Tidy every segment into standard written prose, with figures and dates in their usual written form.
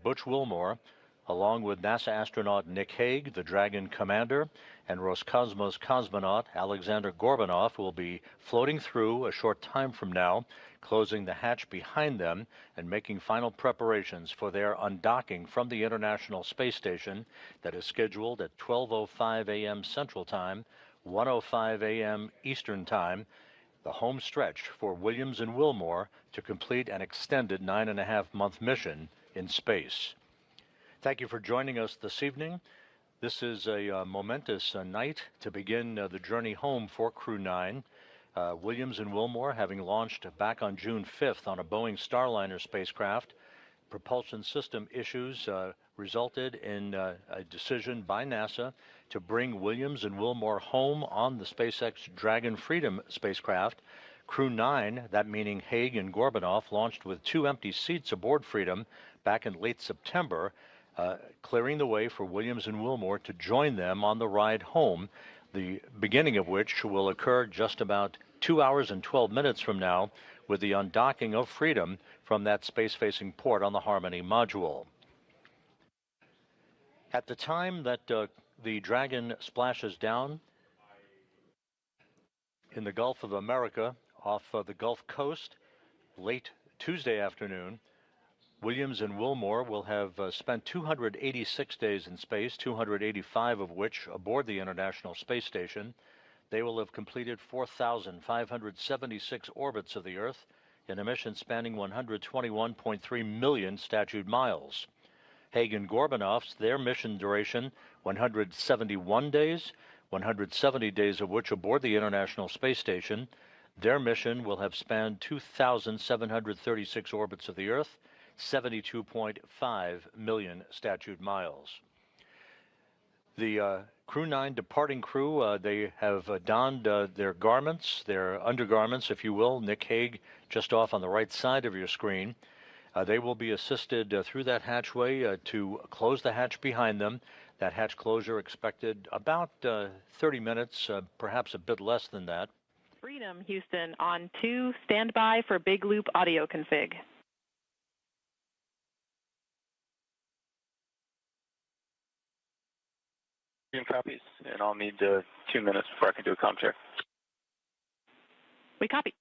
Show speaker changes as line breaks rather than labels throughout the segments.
Butch Wilmore, along with NASA astronaut Nick Hague, the Dragon commander, and Roscosmos cosmonaut Aleksandr Gorbunov will be floating through a short time from now, closing the hatch behind them and making final preparations for their undocking from the International Space Station that is scheduled at 12:05 a.m. Central Time, 1:05 a.m. Eastern Time, the home stretch for Williams and Wilmore to complete an extended 9.5-month mission in space. Thank you for joining us this evening. This is a momentous night to begin the journey home for Crew-9. Williams and Wilmore, having launched back on June 5th on a Boeing Starliner spacecraft, propulsion system issues resulted in a decision by NASA to bring Williams and Wilmore home on the SpaceX Dragon Freedom spacecraft. Crew-9, that meaning Hague and Gorbunov, launched with 2 empty seats aboard Freedom back in late September, clearing the way for Williams and Wilmore to join them on the ride home, the beginning of which will occur just about 2 hours and 12 minutes from now with the undocking of Freedom from that space-facing port on the Harmony module. At the time that the Dragon splashes down in the Gulf of America off the Gulf Coast late Tuesday afternoon, Williams and Wilmore will have spent 286 days in space, 285 of which aboard the International Space Station. They will have completed 4,576 orbits of the Earth in a mission spanning 121.3 million statute miles. Hague and Gorbunov's, their mission duration, 171 days, 170 days of which aboard the International Space Station. Their mission will have spanned 2,736 orbits of the Earth, 72.5 million statute miles. The Crew-9 departing crew, they have donned their garments, their undergarments, if you will. Nick Hague, just off on the right side of your screen. They will be assisted through that hatchway to close the hatch behind them. That hatch closure expected about 30 minutes, perhaps a bit less than that.
Freedom, Houston, on 2, standby for big loop audio config.
Copies, and I'll need 2 minutes before I can do a comm check.
We copy.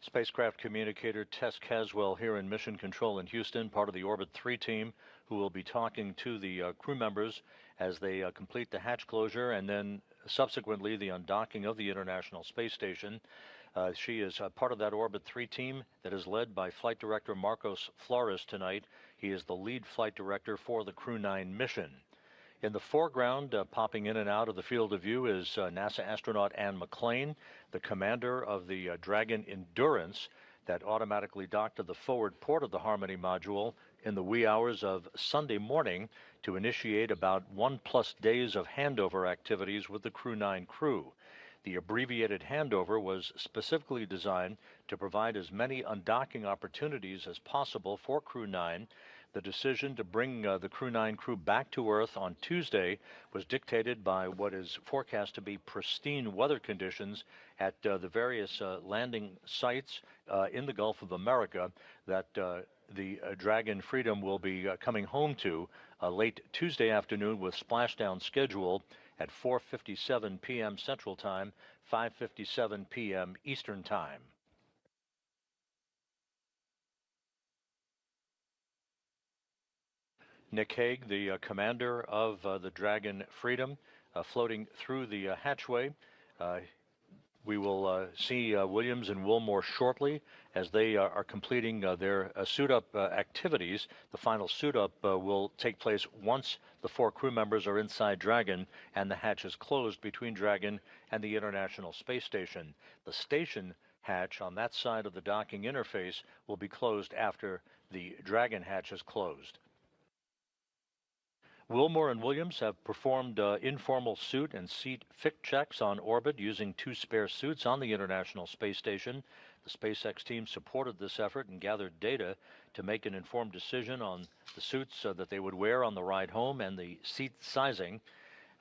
Spacecraft communicator Tess Caswell here in Mission Control in Houston, part of the Orbit 3 team, who will be talking to the crew members as they complete the hatch closure and then subsequently the undocking of the International Space Station. She is part of that Orbit 3 team that is led by Flight Director Marcos Flores tonight. He is the lead flight director for the Crew-9 mission. In the foreground, popping in and out of the field of view, is NASA astronaut Anne McClain, the commander of the Dragon Endurance that automatically docked to the forward port of the Harmony module in the wee hours of Sunday morning to initiate about 1+ days of handover activities with the Crew-9 crew. The abbreviated handover was specifically designed to provide as many undocking opportunities as possible for Crew-9. The decision to bring the Crew-9 crew back to Earth on Tuesday was dictated by what is forecast to be pristine weather conditions at the various landing sites in the Gulf of America that the Dragon Freedom will be coming home to late Tuesday afternoon, with splashdown scheduled at 4:57 p.m. Central Time, 5:57 p.m. Eastern Time. Nick Hague, the commander of the Dragon Freedom, floating through the hatchway. We will see Williams and Wilmore shortly as they are completing their suit-up activities. The final suit-up will take place once the 4 crew members are inside Dragon and the hatch is closed between Dragon and the International Space Station. The station hatch on that side of the docking interface will be closed after the Dragon hatch is closed. Wilmore and Williams have performed informal suit and seat fit checks on orbit using 2 spare suits on the International Space Station. The SpaceX team supported this effort and gathered data to make an informed decision on the suits that they would wear on the ride home and the seat sizing.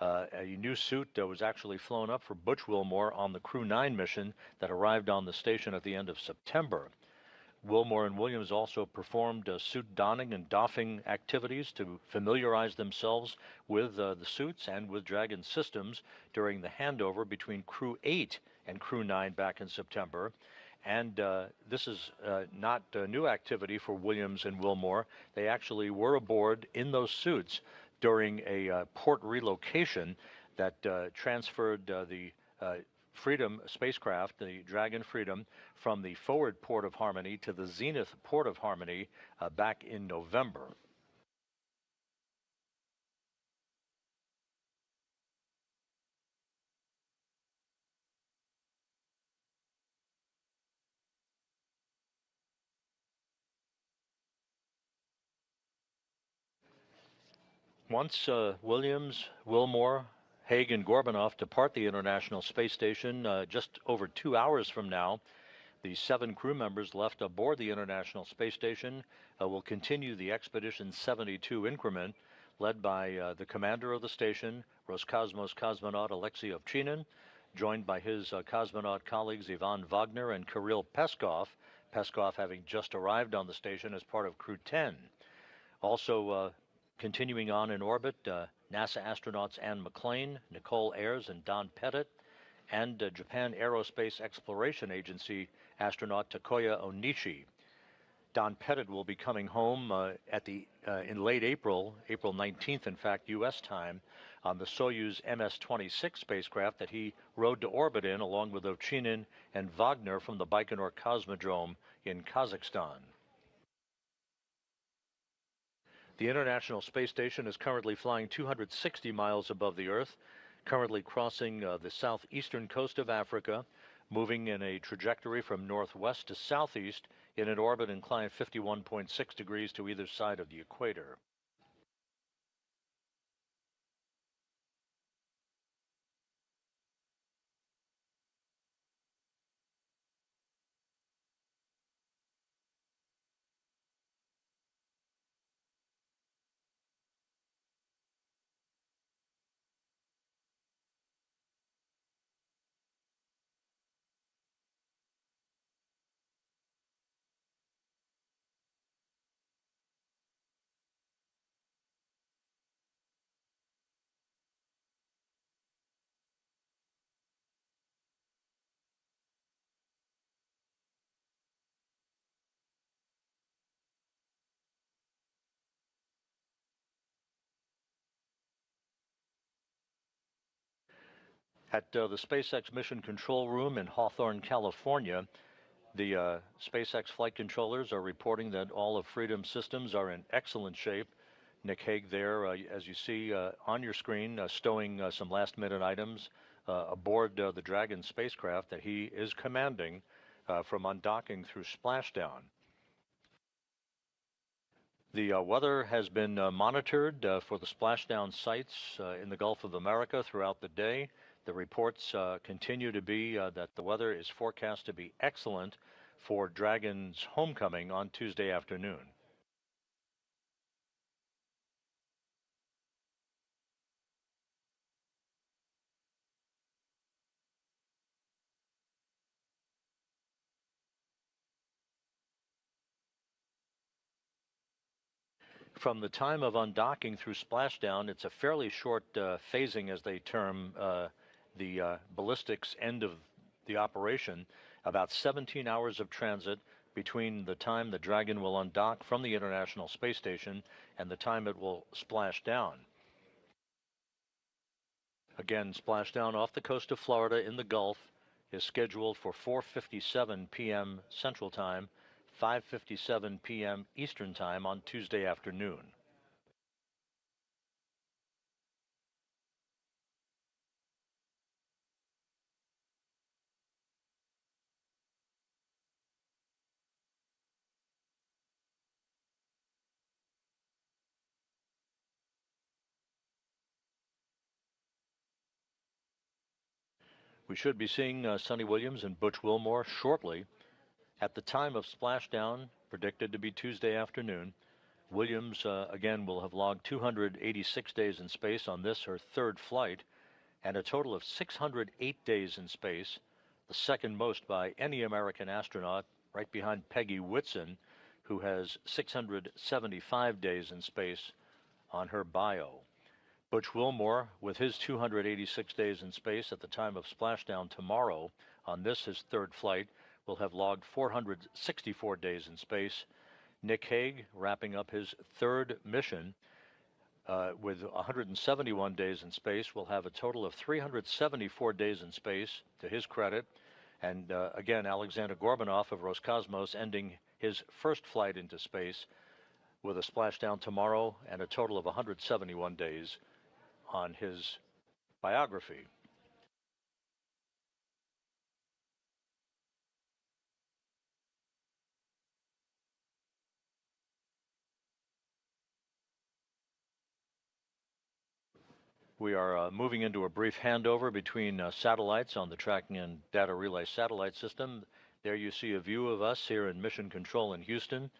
A new suit was actually flown up for Butch Wilmore on the Crew-9 mission that arrived on the station at the end of September. Wilmore and Williams also performed suit donning and doffing activities to familiarize themselves with the suits and with Dragon systems during the handover between Crew-8 and Crew-9 back in September. And this is not a new activity for Williams and Wilmore. They actually were aboard in those suits during a port relocation that transferred the Freedom spacecraft, the Dragon Freedom, from the forward port of Harmony to the zenith port of Harmony back in November. Once Williams, Wilmore, Hague, and Gorbunov depart the International Space Station just over 2 hours from now, the 7 crew members left aboard the International Space Station will continue the Expedition 72 increment, led by the commander of the station, Roscosmos cosmonaut Alexei Ovchinin, joined by his cosmonaut colleagues Ivan Wagner and Kirill Peskov, Peskov having just arrived on the station as part of Crew 10. Also continuing on in orbit, NASA astronauts Anne McClain, Nicole Ayers, and Don Pettit, and Japan Aerospace Exploration Agency astronaut Takuya Onishi. Don Pettit will be coming home in late April, April 19th, in fact, U.S. time, on the Soyuz MS-26 spacecraft that he rode to orbit in, along with Ovchinin and Wagner from the Baikonur Cosmodrome in Kazakhstan. The International Space Station is currently flying 260 miles above the Earth, currently crossing the southeastern coast of Africa, moving in a trajectory from northwest to southeast in an orbit inclined 51.6 degrees to either side of the equator. At the SpaceX Mission Control Room in Hawthorne, California, the SpaceX flight controllers are reporting that all of Freedom's systems are in excellent shape. Nick Hague there, as you see on your screen, stowing some last-minute items aboard the Dragon spacecraft that he is commanding from undocking through splashdown. The weather has been monitored for the splashdown sites in the Gulf of America throughout the day. The reports continue to be that the weather is forecast to be excellent for Dragon's homecoming on Tuesday afternoon. From the time of undocking through splashdown, it's a fairly short phasing, as they term the ballistics end of the operation, about 17 hours of transit between the time the Dragon will undock from the International Space Station and the time it will splash down. Again, splashdown off the coast of Florida in the Gulf is scheduled for 4:57 p.m. Central Time, 5:57 p.m. Eastern Time on Tuesday afternoon. We should be seeing Suni Williams and Butch Wilmore shortly. At the time of splashdown, predicted to be Tuesday afternoon, Williams again will have logged 286 days in space on this, her third flight, and a total of 608 days in space, the second most by any American astronaut right behind Peggy Whitson, who has 675 days in space on her bio. Butch Wilmore, with his 286 days in space at the time of splashdown tomorrow, on this, his third flight, will have logged 464 days in space. Nick Hague, wrapping up his third mission with 171 days in space, will have a total of 374 days in space, to his credit. And again, Aleksandr Gorbunov of Roscosmos ending his first flight into space with a splashdown tomorrow and a total of 171 days on his biography. We are moving into a brief handover between satellites on the Tracking and Data Relay Satellite System. There you see a view of us here in Mission Control in Houston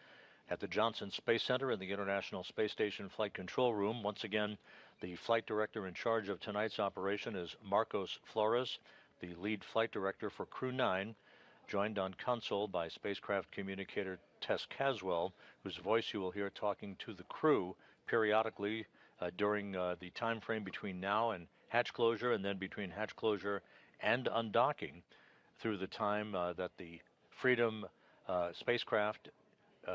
at the Johnson Space Center in the International Space Station Flight Control Room. Once again, the flight director in charge of tonight's operation is Marcos Flores, the lead flight director for Crew-9, joined on console by spacecraft communicator Tess Caswell, whose voice you will hear talking to the crew periodically during the time frame between now and hatch closure, and then between hatch closure and undocking, through the time that the Freedom spacecraft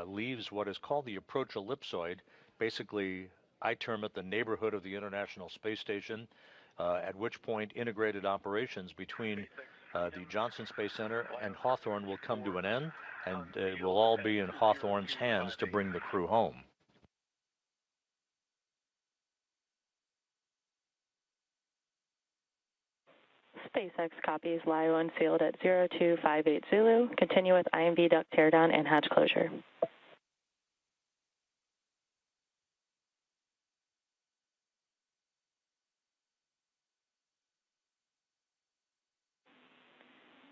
leaves what is called the approach ellipsoid. Basically, I term it the neighborhood of the International Space Station, at which point integrated operations between the Johnson Space Center and Hawthorne will come to an end, and it will all be in Hawthorne's hands to bring the crew home.
SpaceX copies LIO unsealed at 0258 Zulu. Continue with IMV duct teardown and hatch closure.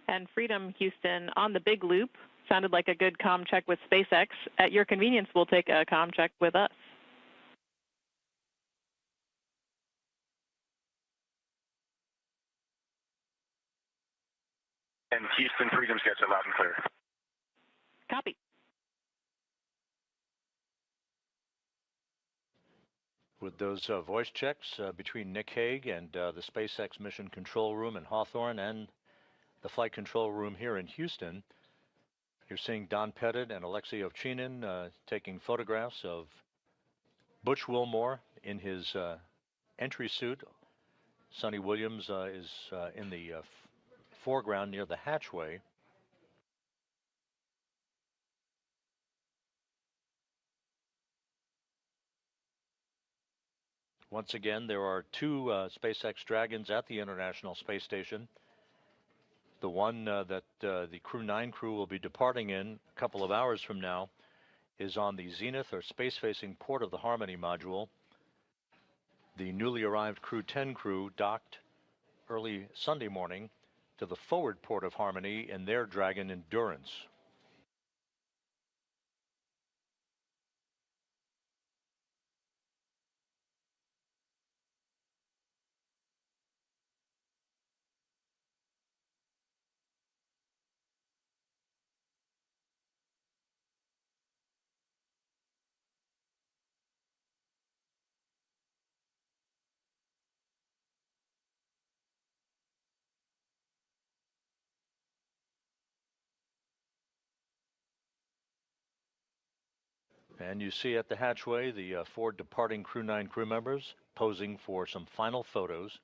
And Freedom Houston on the big loop. Sounded like a good comm check with SpaceX. At your convenience, we'll take a comm check with us.
And Houston, Freedom's gets it loud and clear.
Copy.
With those voice checks between Nick Hague and the SpaceX Mission Control Room in Hawthorne and the Flight Control Room here in Houston, you're seeing Don Pettit and Alexei Ovchinin taking photographs of Butch Wilmore in his entry suit. Suni Williams is in the foreground near the hatchway. Once again, there are two SpaceX Dragons at the International Space Station. The one that the Crew-9 crew will be departing in a couple of hours from now is on the zenith or space-facing port of the Harmony module. The newly arrived Crew-10 crew docked early Sunday morning to the forward port of Harmony in their Dragon Endurance. And you see at the hatchway the four departing Crew-9 crew members posing for some final photos.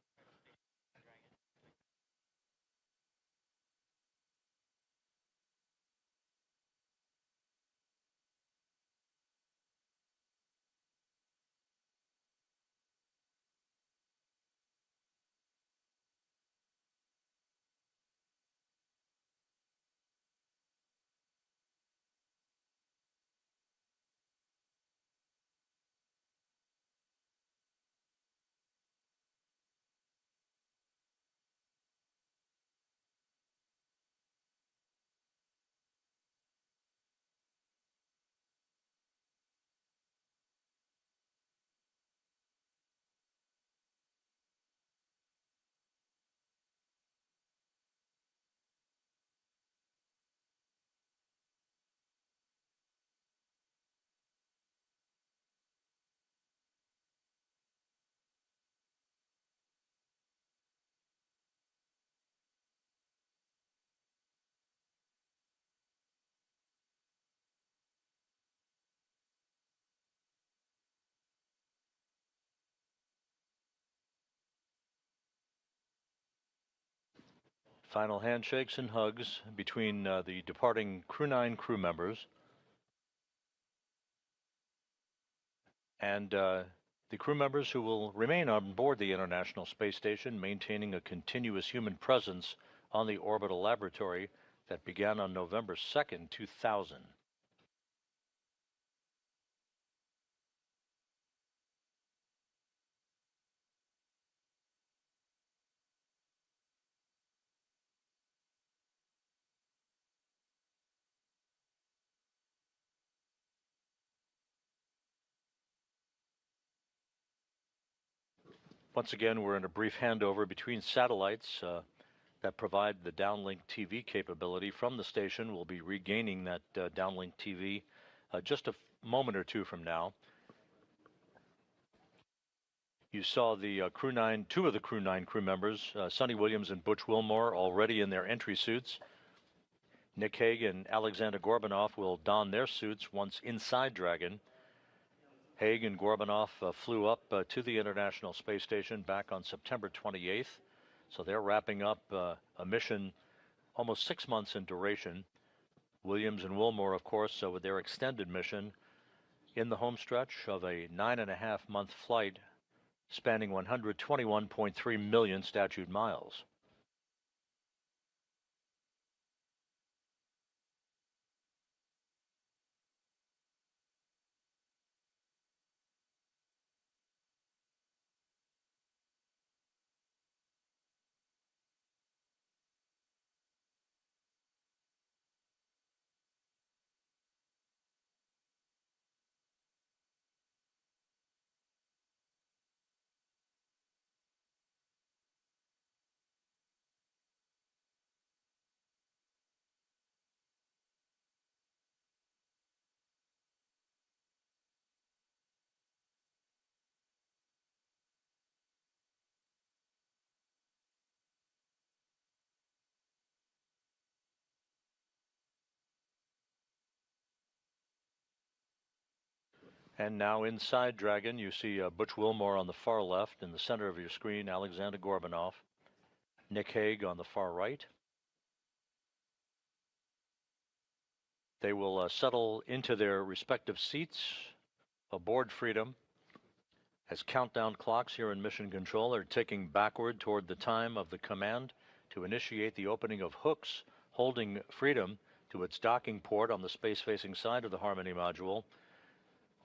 Final handshakes and hugs between the departing Crew-9 crew members and the crew members who will remain on board the International Space Station, maintaining a continuous human presence on the orbital laboratory that began on November 2nd, 2000. Once again, we're in a brief handover between satellites that provide the downlink TV capability from the station. We'll be regaining that downlink TV just a moment or two from now. You saw the Crew-9, two of the Crew-9 crew members, Suni Williams and Butch Wilmore, already in their entry suits. Nick Hague and Aleksandr Gorbunov will don their suits once inside Dragon. Hague and Gorbunov flew up to the International Space Station back on September 28th. So they're wrapping up a mission almost 6 months in duration. Williams and Wilmore, of course, with their extended mission in the home stretch of a 9.5-month flight spanning 121.3 million statute miles. And now inside Dragon, you see Butch Wilmore on the far left. In the center of your screen, Aleksandr Gorbunov. Nick Hague on the far right. They will settle into their respective seats aboard Freedom as countdown clocks here in Mission Control are ticking backward toward the time of the command to initiate the opening of hooks holding Freedom to its docking port on the space-facing side of the Harmony module.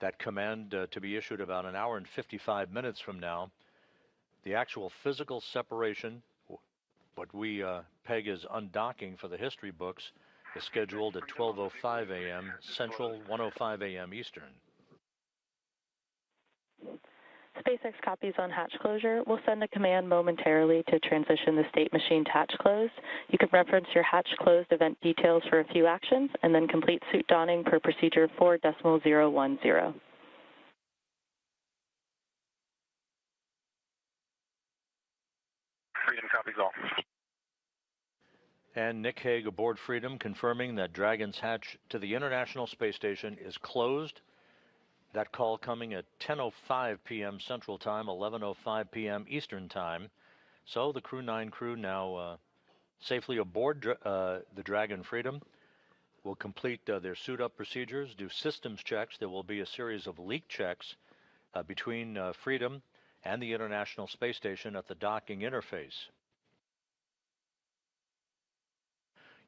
That command to be issued about an hour and 55 minutes from now. The actual physical separation, what we peg as undocking for the history books, is scheduled at 12:05 a.m. Central, 1:05 a.m. Eastern.
SpaceX copies on hatch closure. We'll send a command momentarily to transition the state machine to hatch closed. You can reference your hatch closed event details for a few actions, and then complete suit donning per procedure 4.010.
Freedom copies all.
And Nick Hague aboard Freedom confirming that Dragon's hatch to the International Space Station is closed. That call coming at 10:05 p.m. Central Time, 11:05 p.m. Eastern Time. So the Crew-9 crew now safely aboard the Dragon Freedom will complete their suit-up procedures, do systems checks. There will be a series of leak checks between Freedom and the International Space Station at the docking interface.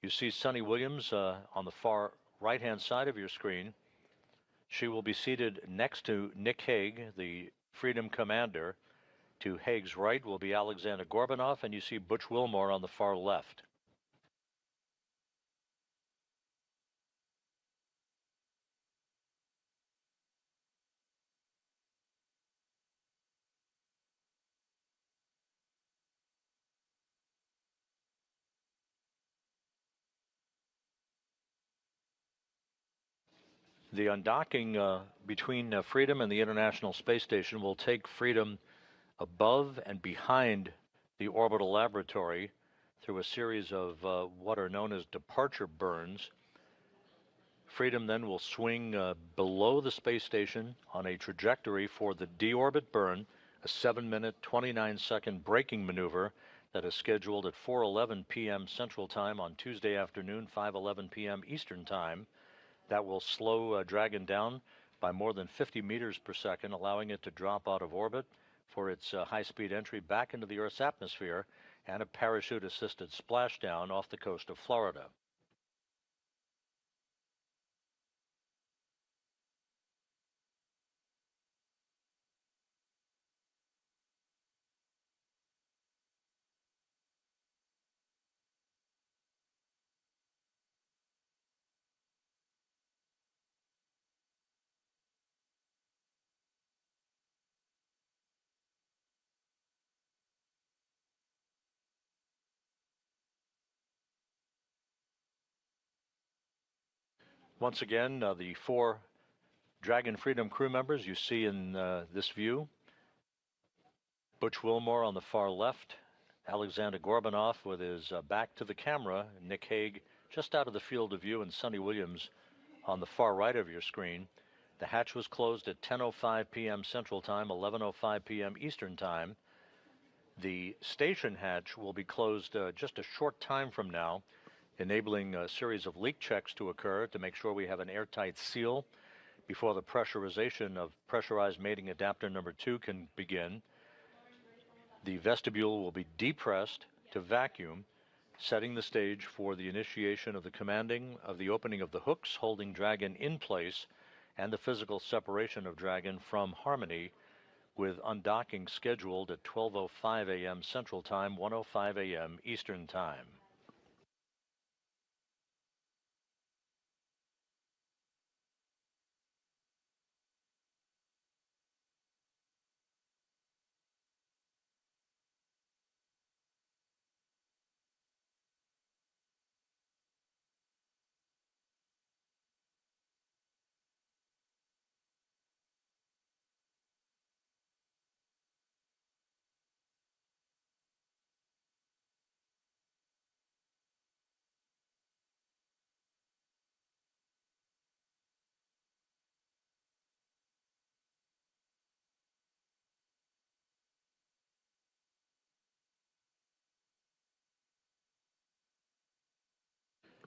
You see Suni Williams on the far right-hand side of your screen. She will be seated next to Nick Hague, the Freedom commander. To Hague's right will be Aleksandr Gorbunov, and you see Butch Wilmore on the far left. The undocking between Freedom and the International Space Station will take Freedom above and behind the orbital laboratory through a series of what are known as departure burns. Freedom then will swing below the space station on a trajectory for the deorbit burn, a 7-minute, 29-second braking maneuver that is scheduled at 4:11 p.m. Central Time on Tuesday afternoon, 5:11 p.m. Eastern Time. That will slow Dragon down by more than 50 meters per second, allowing it to drop out of orbit for its high-speed entry back into the Earth's atmosphere and a parachute-assisted splashdown off the coast of Florida. Once again, the 4 Dragon Freedom crew members you see in this view: Butch Wilmore on the far left, Aleksandr Gorbunov with his back to the camera, Nick Hague just out of the field of view, and Suni Williams on the far right of your screen. The hatch was closed at 10:05 p.m. Central Time, 11:05 p.m. Eastern Time. The station hatch will be closed just a short time from now, enabling a series of leak checks to occur to make sure we have an airtight seal before the pressurization of pressurized mating adapter number 2 can begin. The vestibule will be depressed to vacuum, setting the stage for the initiation of the commanding of the opening of the hooks holding Dragon in place and the physical separation of Dragon from Harmony, with undocking scheduled at 12:05 a.m. Central Time, 1:05 a.m. Eastern Time.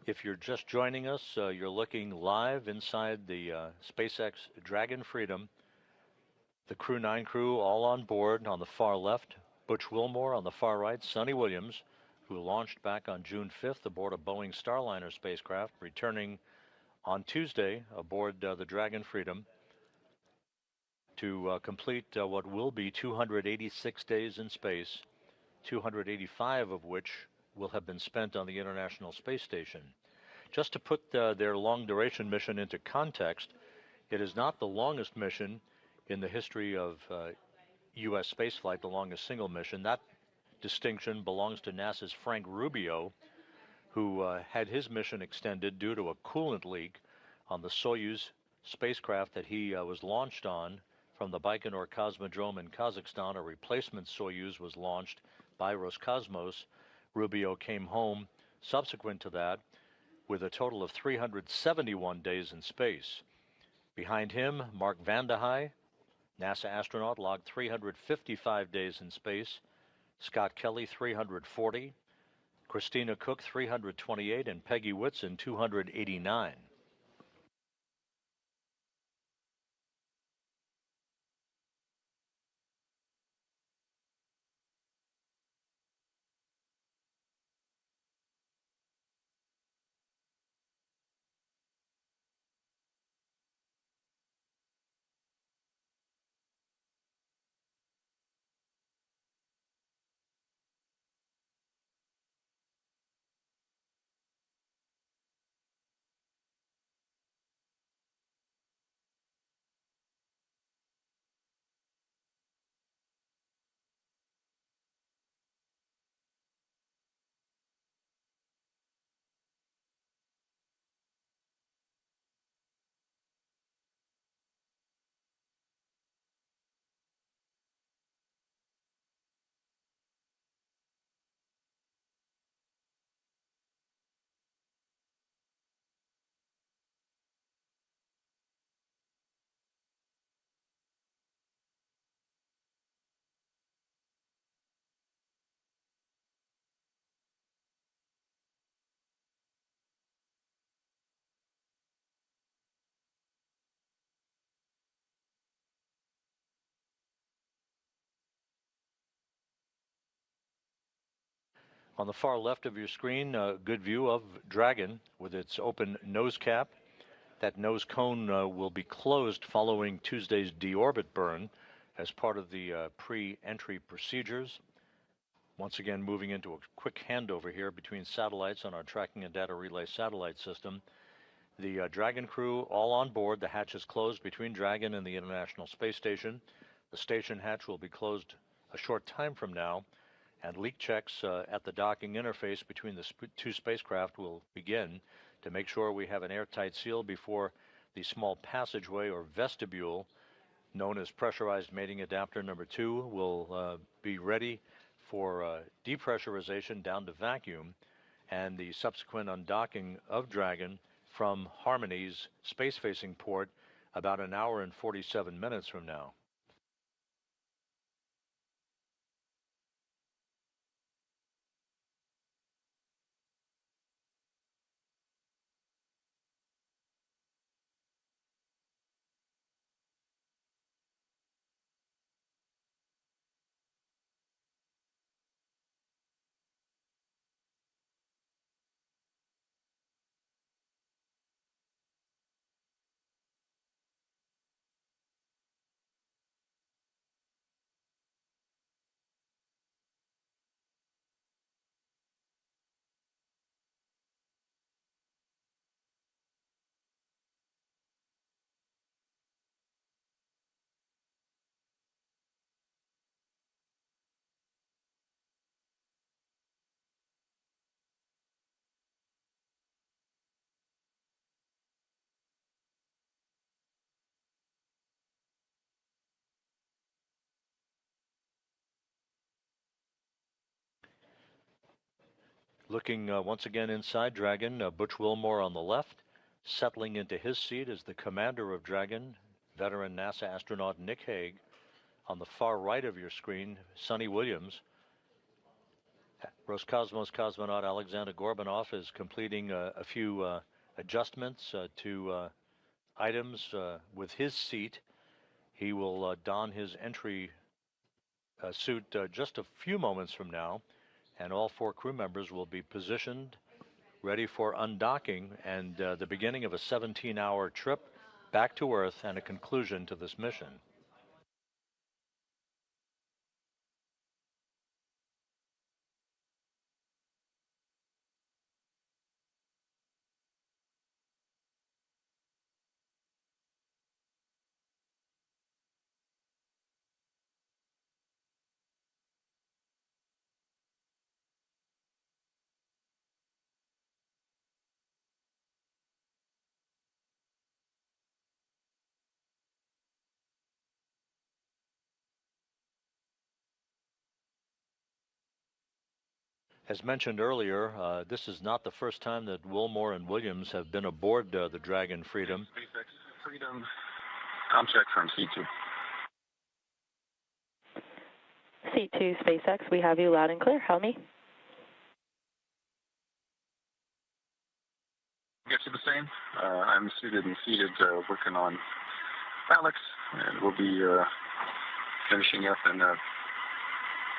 If you're just joining us, you're looking live inside the SpaceX Dragon Freedom. The Crew-9 crew all on board. On the far left, Butch Wilmore; on the far right, Suni Williams, who launched back on June 5th aboard a Boeing Starliner spacecraft, returning on Tuesday aboard the Dragon Freedom to complete what will be 286 days in space, 285 of which will have been spent on the International Space Station. Just to put their long-duration mission into context, it is not the longest mission in the history of U.S. spaceflight, the longest single mission. That distinction belongs to NASA's Frank Rubio, who had his mission extended due to a coolant leak on the Soyuz spacecraft that he was launched on from the Baikonur Cosmodrome in Kazakhstan. A replacement Soyuz was launched by Roscosmos. Rubio came home subsequent to that with a total of 371 days in space. Behind him, Mark Vande Hei, NASA astronaut, logged 355 days in space. Scott Kelly, 340. Christina Cook, 328. And Peggy Whitson, 289. On the far left of your screen, a good view of Dragon with its open nose cap. That nose cone will be closed following Tuesday's deorbit burn as part of the pre-entry procedures. Once again, moving into a quick handover here between satellites on our tracking and data relay satellite system. The Dragon crew all on board. The hatch is closed between Dragon and the International Space Station. The station hatch will be closed a short time from now, and leak checks at the docking interface between the two spacecraft will begin to make sure we have an airtight seal before the small passageway or vestibule known as pressurized mating adapter number 2 will be ready for depressurization down to vacuum and the subsequent undocking of Dragon from Harmony's space-facing port about an hour and 47 minutes from now. Looking once again inside Dragon, Butch Wilmore on the left. Settling into his seat is the commander of Dragon, veteran NASA astronaut Nick Hague. On the far right of your screen, Suni Williams. Roscosmos cosmonaut Aleksandr Gorbunov is completing a few adjustments to items with his seat. He will don his entry suit just a few moments from now, and all 4 crew members will be positioned, ready for undocking and the beginning of a 17-hour trip back to Earth and a conclusion to this mission. As mentioned earlier, this is not the first time that Wilmore and Williams have been aboard the Dragon Freedom.
SpaceX Freedom, com check from C2.
C2 SpaceX, we have you loud and clear. How me?
Get you the same. I'm suited and seated, working on Alex, and we'll be finishing up and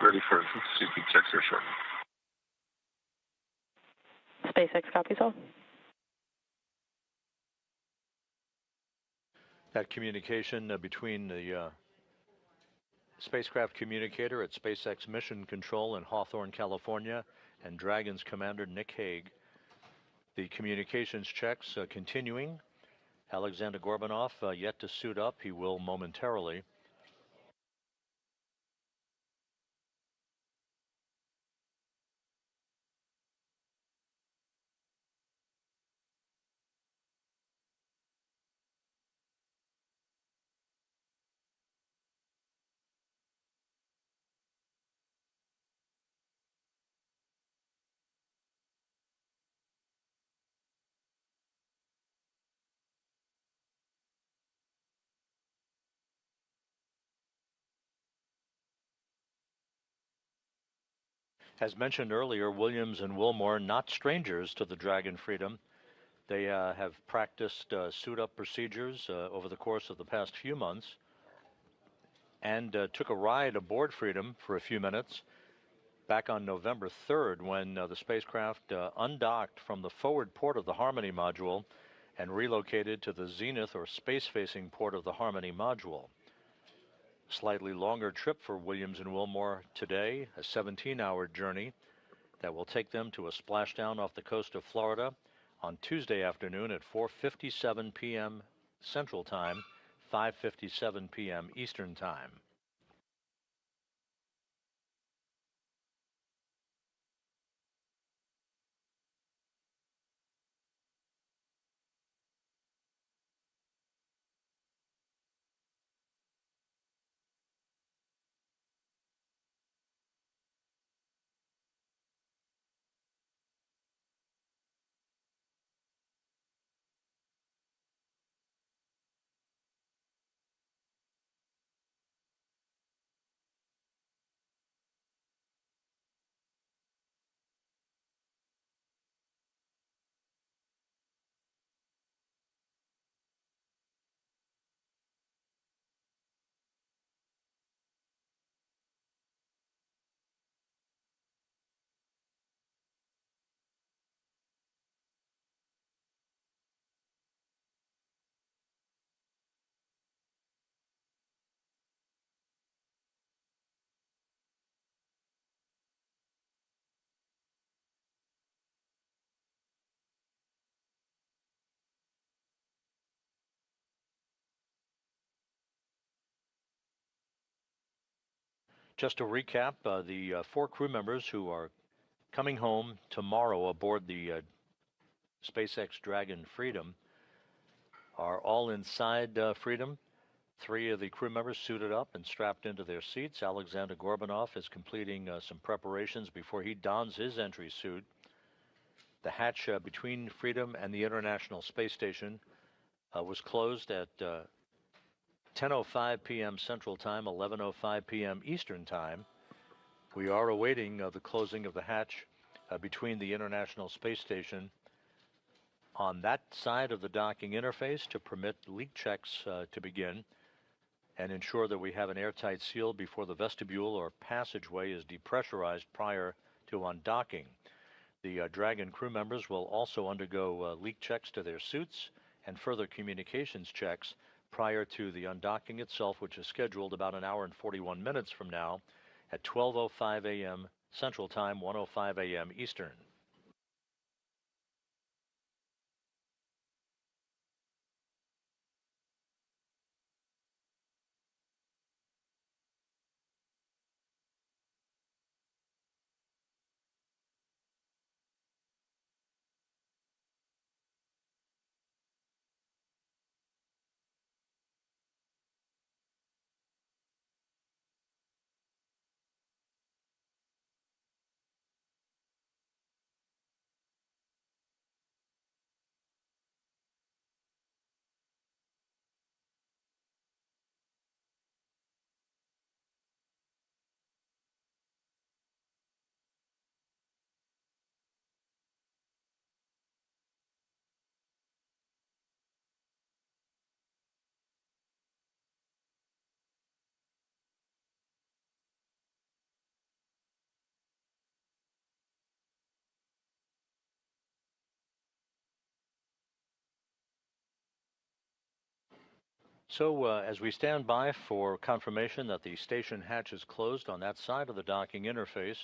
ready for suit checks here shortly.
SpaceX copies all.
That communication between the spacecraft communicator at SpaceX Mission Control in Hawthorne, California, and Dragon's commander Nick Hague. The communications checks continuing. Aleksandr Gorbunov yet to suit up. He will momentarily. As mentioned earlier, Williams and Wilmore not strangers to the Dragon Freedom. They have practiced suit-up procedures over the course of the past few months and took a ride aboard Freedom for a few minutes. back on November 3rd when the spacecraft undocked from the forward port of the Harmony module and relocated to the zenith or space-facing port of the Harmony module. Slightly longer trip for Williams and Wilmore today, a 17-hour journey that will take them to a splashdown off the coast of Florida on Tuesday afternoon at 4:57 p.m. Central Time, 5:57 p.m. Eastern Time. Just to recap, the 4 crew members who are coming home tomorrow aboard the SpaceX Dragon Freedom are all inside Freedom. 3 of the crew members suited up and strapped into their seats. Aleksandr Gorbunov is completing some preparations before he dons his entry suit. The hatch between Freedom and the International Space Station was closed at 10:05 p.m. Central Time, 11:05 p.m. Eastern Time. We are awaiting the closing of the hatch between the International Space Station on that side of the docking interface to permit leak checks to begin and ensure that we have an airtight seal before the vestibule or passageway is depressurized prior to undocking. The Dragon crew members will also undergo leak checks to their suits and further communications checks prior to the undocking itself, which is scheduled about an hour and 41 minutes from now at 12:05 a.m. Central Time, 1:05 a.m. Eastern. So as we stand by for confirmation that the station hatch is closed on that side of the docking interface,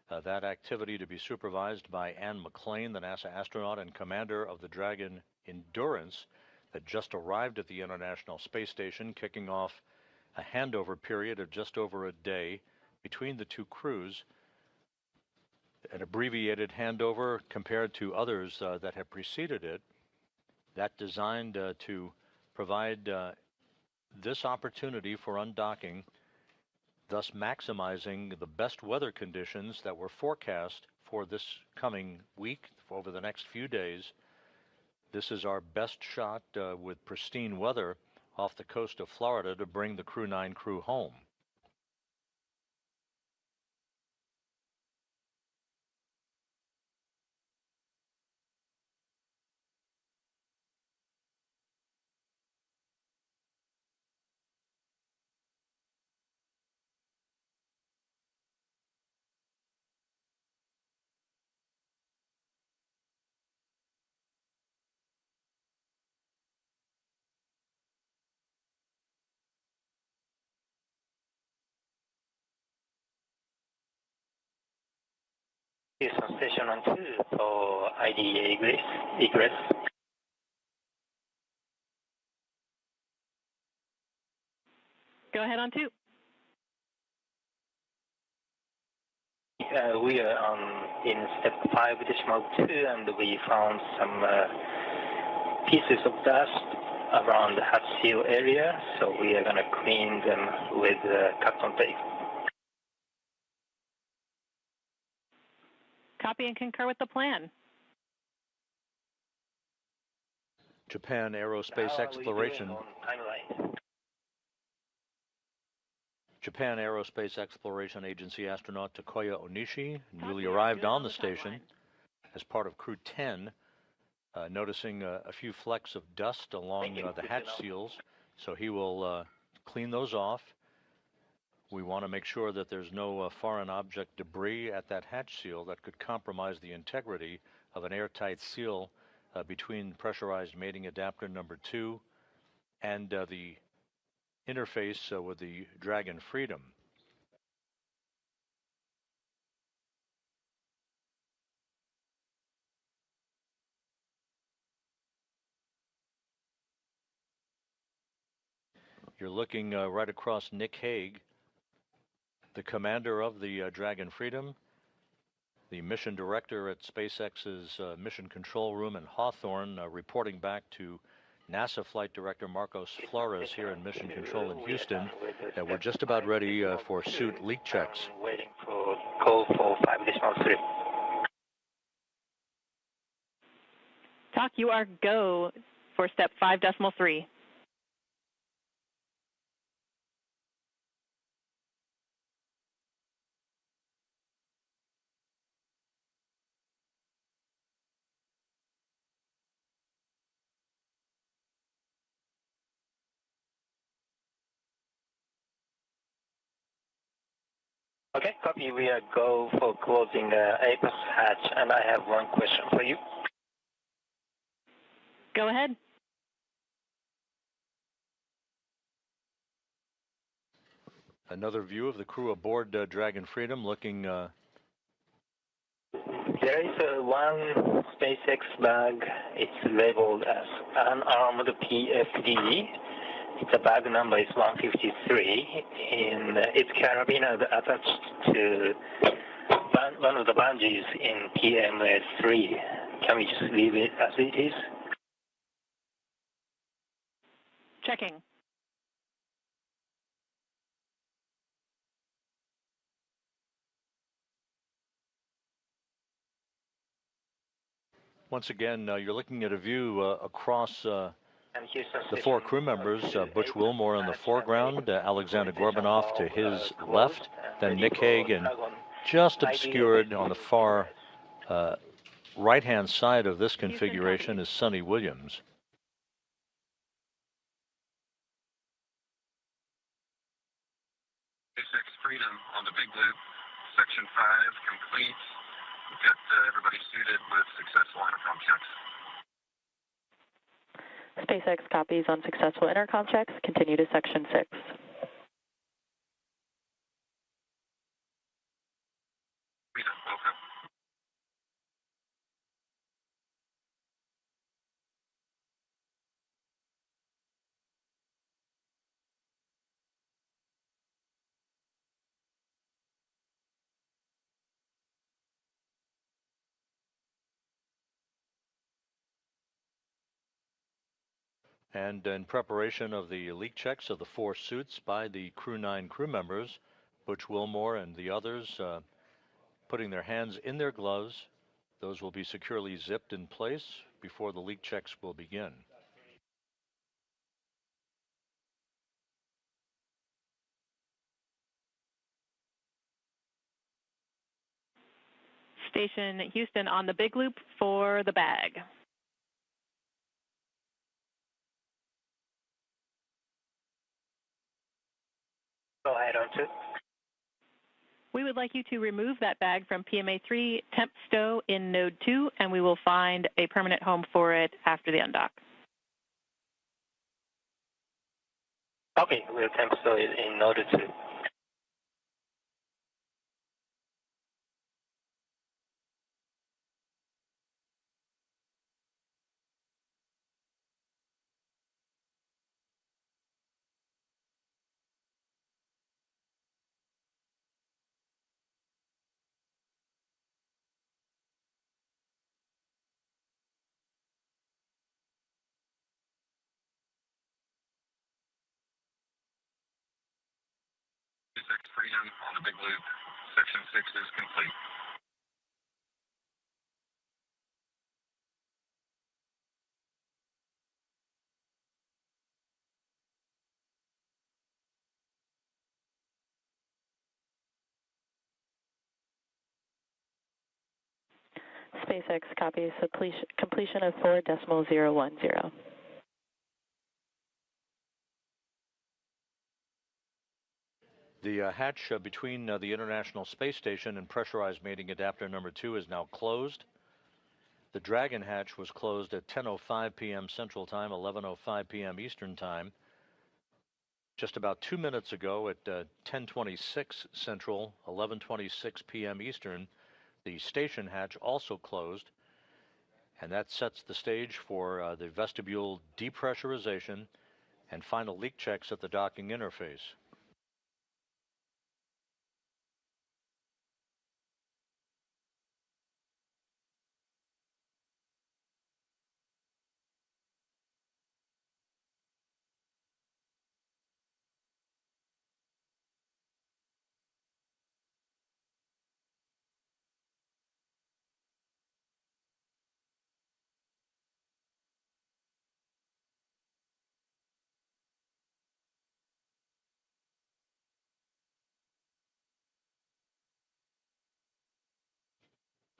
that activity to be supervised by Ann McClain, the NASA astronaut and commander of the Dragon Endurance that just arrived at the International Space Station, kicking off a handover period of just over a day between the 2 crews, an abbreviated handover compared to others that have preceded it, that designed to provide this opportunity for undocking, thus maximizing the best weather conditions that were forecast for this coming week, over the next few days. This is our best shot with pristine weather off the coast of Florida to bring the Crew-9 crew home.
Houston Station on 2 for IDA egress.
Go ahead on 2.
We are in step 5.2, and we found some pieces of dust around the hatch seal area, so we are going to clean them with cotton tape.
Copy and concur with the plan.
Japan Aerospace Exploration. Japan Aerospace Exploration Agency astronaut Takuya Onishi newly arrived on the station as part of Crew 10, noticing a few flecks of dust along the hatch seals, so he will clean those off. We want to make sure that there's no foreign object debris at that hatch seal that could compromise the integrity of an airtight seal between pressurized mating adapter number 2 and the interface with the Dragon Freedom. You're looking right across Nick Hague, the commander of the Dragon Freedom, the mission director at SpaceX's Mission Control Room in Hawthorne, reporting back to NASA Flight Director Marcos Flores here in Mission Control in Houston, that we're just about ready for suit leak checks.
Waiting for call for 5.3.
Talk, you are go for step 5.3.
Okay, copy. We are go for closing the apex hatch, and I have one question for you.
Go ahead.
Another view of the crew aboard Dragon Freedom looking...
There is one SpaceX bag. It's labeled as unarmed PFD. The bag number is 153, and its carabiner attached to one of the bungees in PMS3. Can we just leave it as it is?
Checking.
Once again, you're looking at a view across the 4 crew members, Butch Wilmore in the foreground, Aleksandr Gorbunov to his left, then Nick Hague, and just obscured on the far right-hand side of this configuration is Suni Williams.
SpaceX Freedom on the big loop, section 5 complete. We've got everybody suited with successful intercom checks.
SpaceX copies on successful intercom checks. Continue to section 6.
Freedom, welcome.
And in preparation of the leak checks of the 4 suits by the Crew-9 crew members, Butch Wilmore and the others putting their hands in their gloves. Those will be securely zipped in place before the leak checks will begin.
Station Houston on the big loop for the bag.
Go ahead on 2.
We would like you to remove that bag from PMA3 temp stow in node 2, and we will find a permanent home for it after the undock.
Okay, we'll temp stow it in node 2.
SpaceX Freedom on the big loop. Section 6 is complete.
SpaceX copies completion of 4.010.
The hatch between the International Space Station and pressurized mating adapter number 2 is now closed. The Dragon hatch was closed at 10:05 p.m. Central Time, 11:05 p.m. Eastern Time. Just about 2 minutes ago at 10:26 Central, 11:26 p.m. Eastern, the station hatch also closed, and that sets the stage for the vestibule depressurization and final leak checks at the docking interface.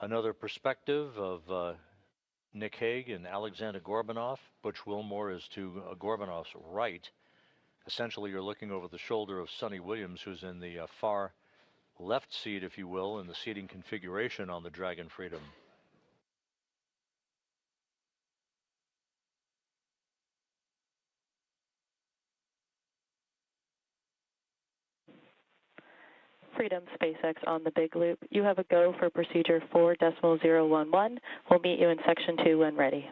Another perspective of Nick Hague and Aleksandr Gorbunov. Butch Wilmore is to Gorbunov's right. Essentially, you're looking over the shoulder of Suni Williams, who's in the far left seat, if you will, in the seating configuration on the Dragon Freedom.
Freedom SpaceX on the big loop. You have a go for procedure 4.011. We'll meet you in section 2 when ready.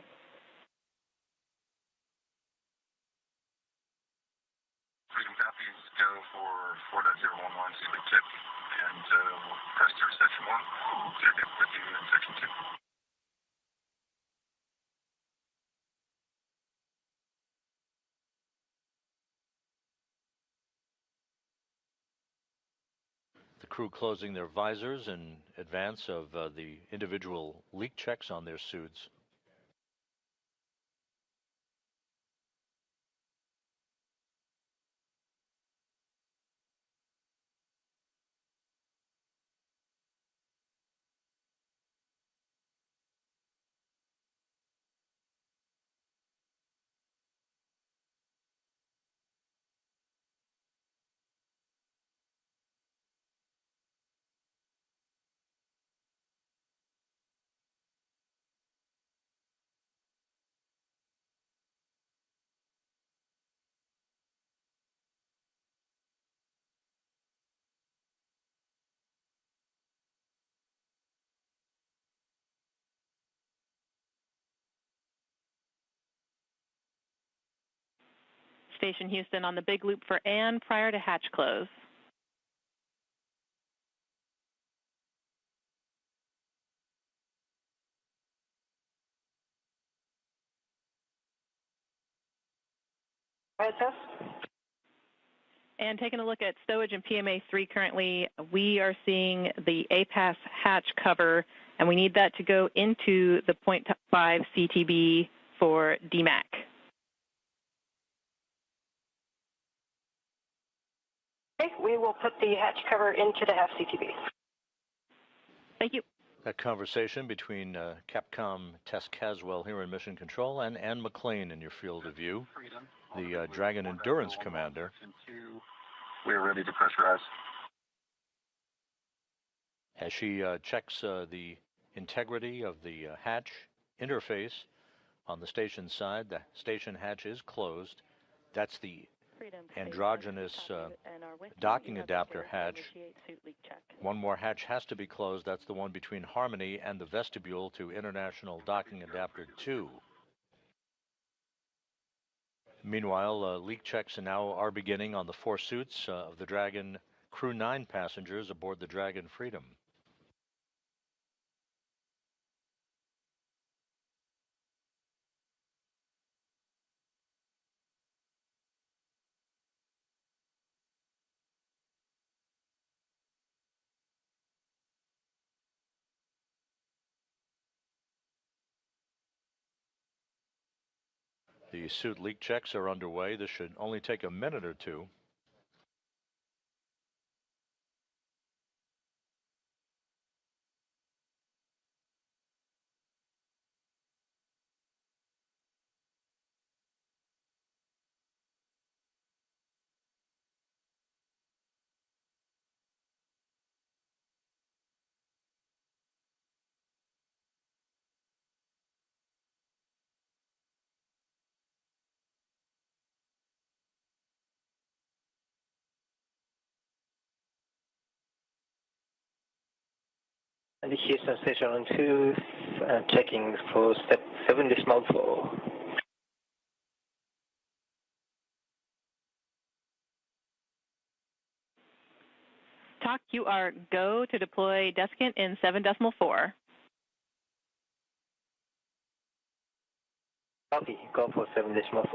Freedom copies, go for 4.011, see the tip, and we'll press through section 1. Check in with you in section 2.
The crew closing their visors in advance of the individual leak checks on their suits.
Station Houston on the big loop for Ann prior to hatch close.
ISS.
And taking a look at stowage and PMA3 currently, we are seeing the APAS hatch cover, and we need that to go into the 0.5 CTB for DMAC.
Okay, we will put the hatch cover into the half CTB.
Thank you.
That conversation between Capcom Tess Caswell here in Mission Control and Ann McLean in your field of view, the Dragon Endurance Commander.
We are ready to pressurize.
As she checks the integrity of the hatch interface on the station side, the station hatch is closed. That's the androgynous docking adapter hatch. One more hatch has to be closed. That's the one between Harmony and the vestibule to International Docking Adapter 2. Meanwhile, leak checks now are beginning on the 4 suits of the Dragon Crew-9 passengers aboard the Dragon Freedom. The suit leak checks are underway. This should only take a minute or two.
And Houston Station 2, checking for step 7.4.
Talk, you are go to deploy desiccant in 7.4.
Copy, go for 7.4.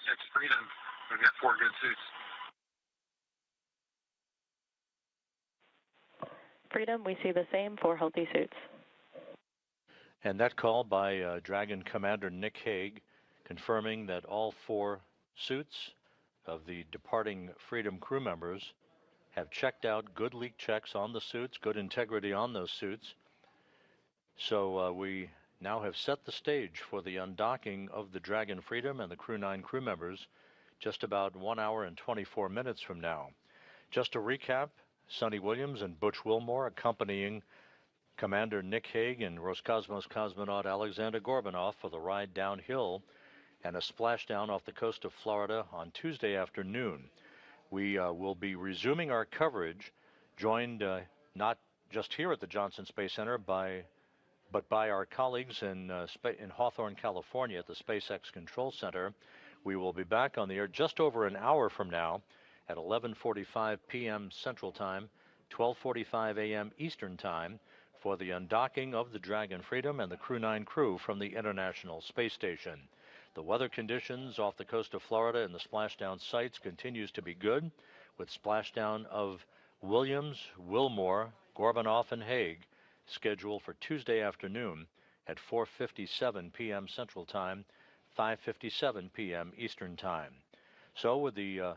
SpaceX Freedom. We've got 4 good suits.
Freedom, we see the same, 4 healthy suits.
And that call by Dragon Commander Nick Hague confirming that all 4 suits of the departing Freedom crew members have checked out, good leak checks on the suits, good integrity on those suits. So we now have set the stage for the undocking of the Dragon Freedom and the Crew-9 crew members just about 1 hour and 24 minutes from now. Just to recap, Suni Williams and Butch Wilmore accompanying Commander Nick Hague and Roscosmos cosmonaut Aleksandr Gorbunov for the ride downhill and a splashdown off the coast of Florida on Tuesday afternoon. We will be resuming our coverage, joined not just here at the Johnson Space Center but by our colleagues in Hawthorne, California at the SpaceX Control Center. We will be back on the air just over an hour from now at 11:45 p.m. Central Time, 12:45 a.m. Eastern Time for the undocking of the Dragon Freedom and the Crew-9 crew from the International Space Station. The weather conditions off the coast of Florida and the splashdown sites continues to be good, with splashdown of Williams, Wilmore, Gorbunov, and Hague scheduled for Tuesday afternoon at 4:57 p.m. Central Time, 5:57 p.m. Eastern Time. So with the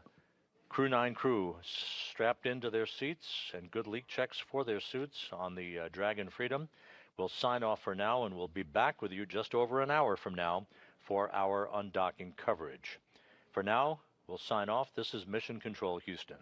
Crew-9 crew strapped into their seats and good leak checks for their suits on the Dragon Freedom, we'll sign off for now, and we'll be back with you just over an hour from now for our undocking coverage. For now, we'll sign off. This is Mission Control Houston.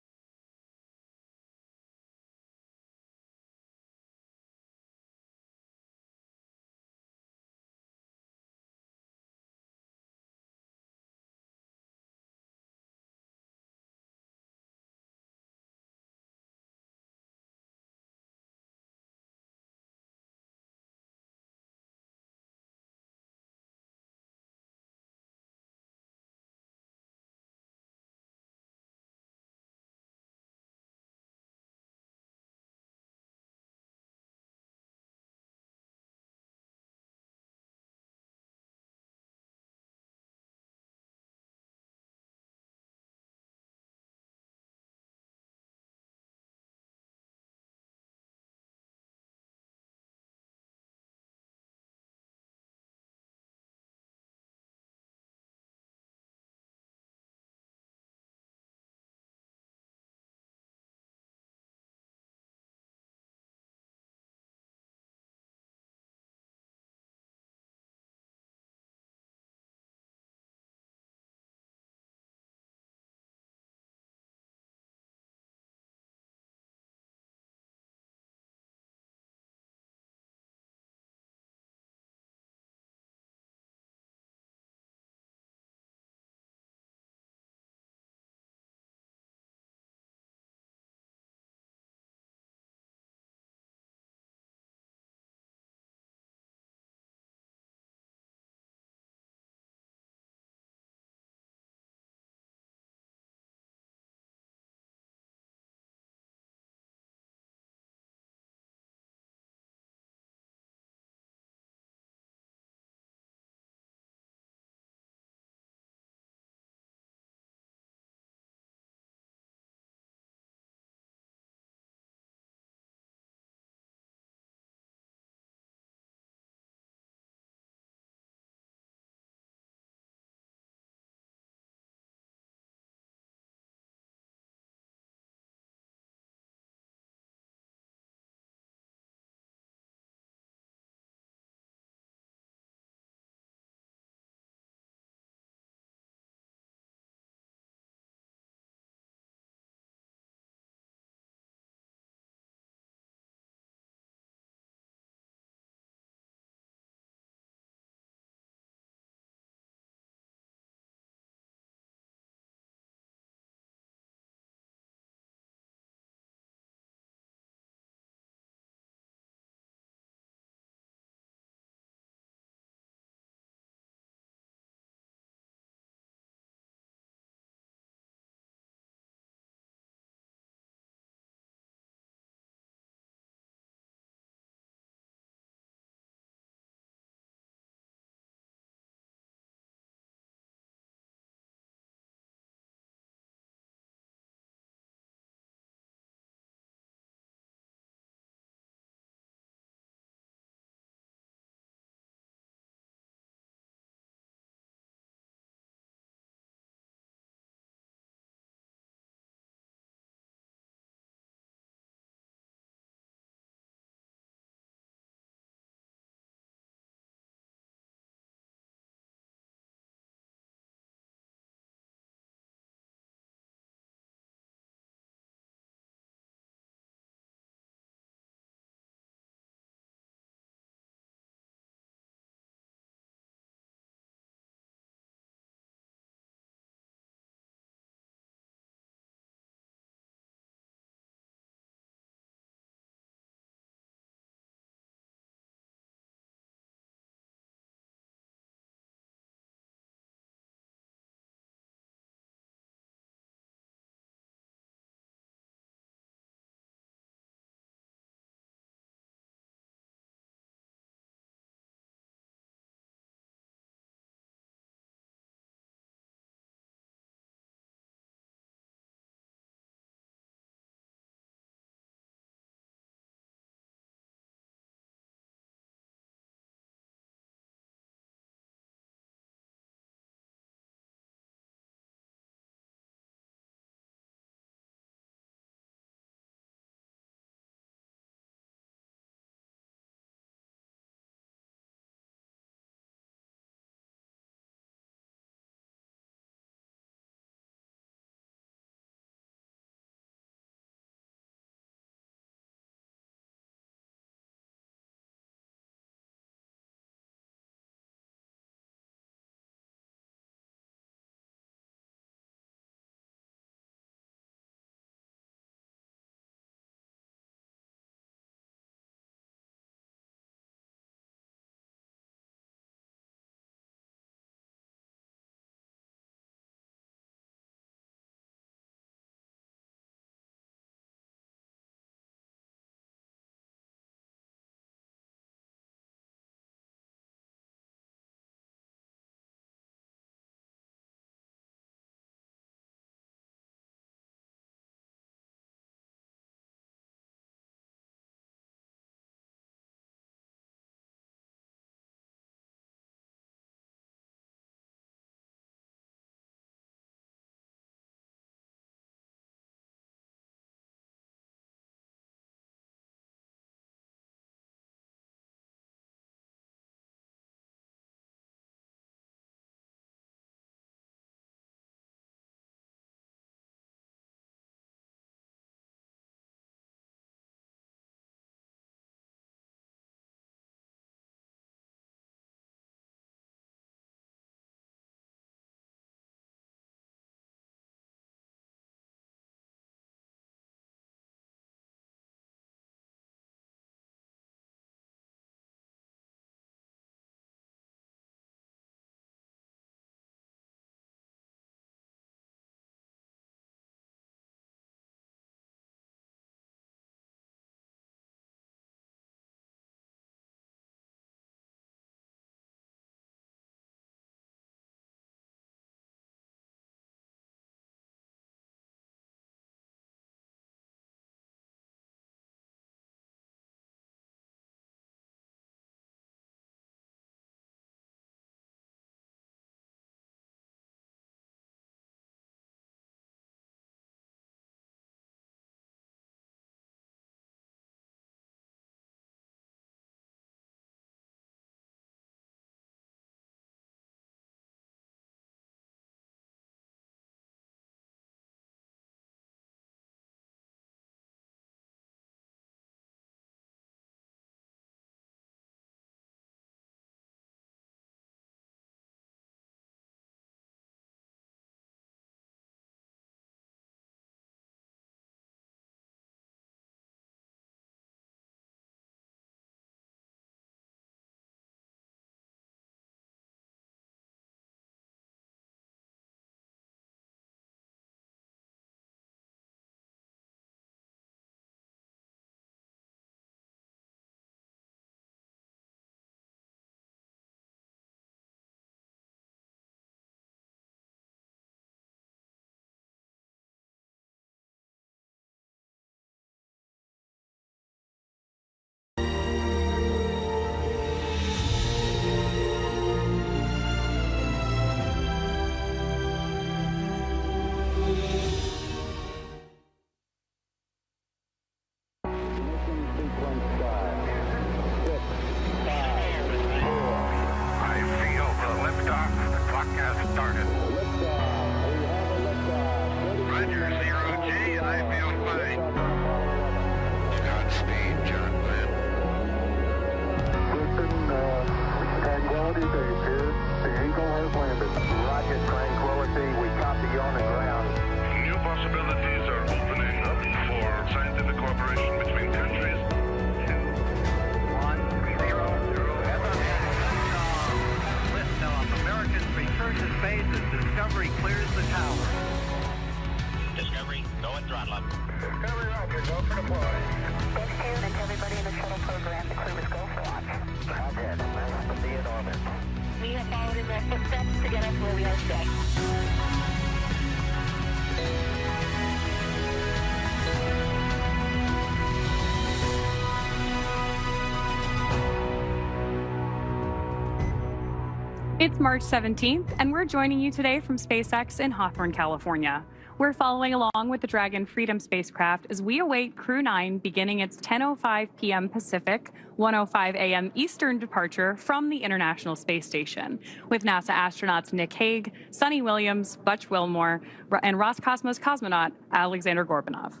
It's March 17th, and we're joining you today from SpaceX in Hawthorne, California. We're following along with the Dragon Freedom spacecraft as we await Crew-9 beginning its 10:05 p.m. Pacific, 1:05 a.m. Eastern departure from the International Space Station, with NASA astronauts Nick Hague, Suni Williams, Butch Wilmore, and Roscosmos cosmonaut Aleksandr Gorbunov.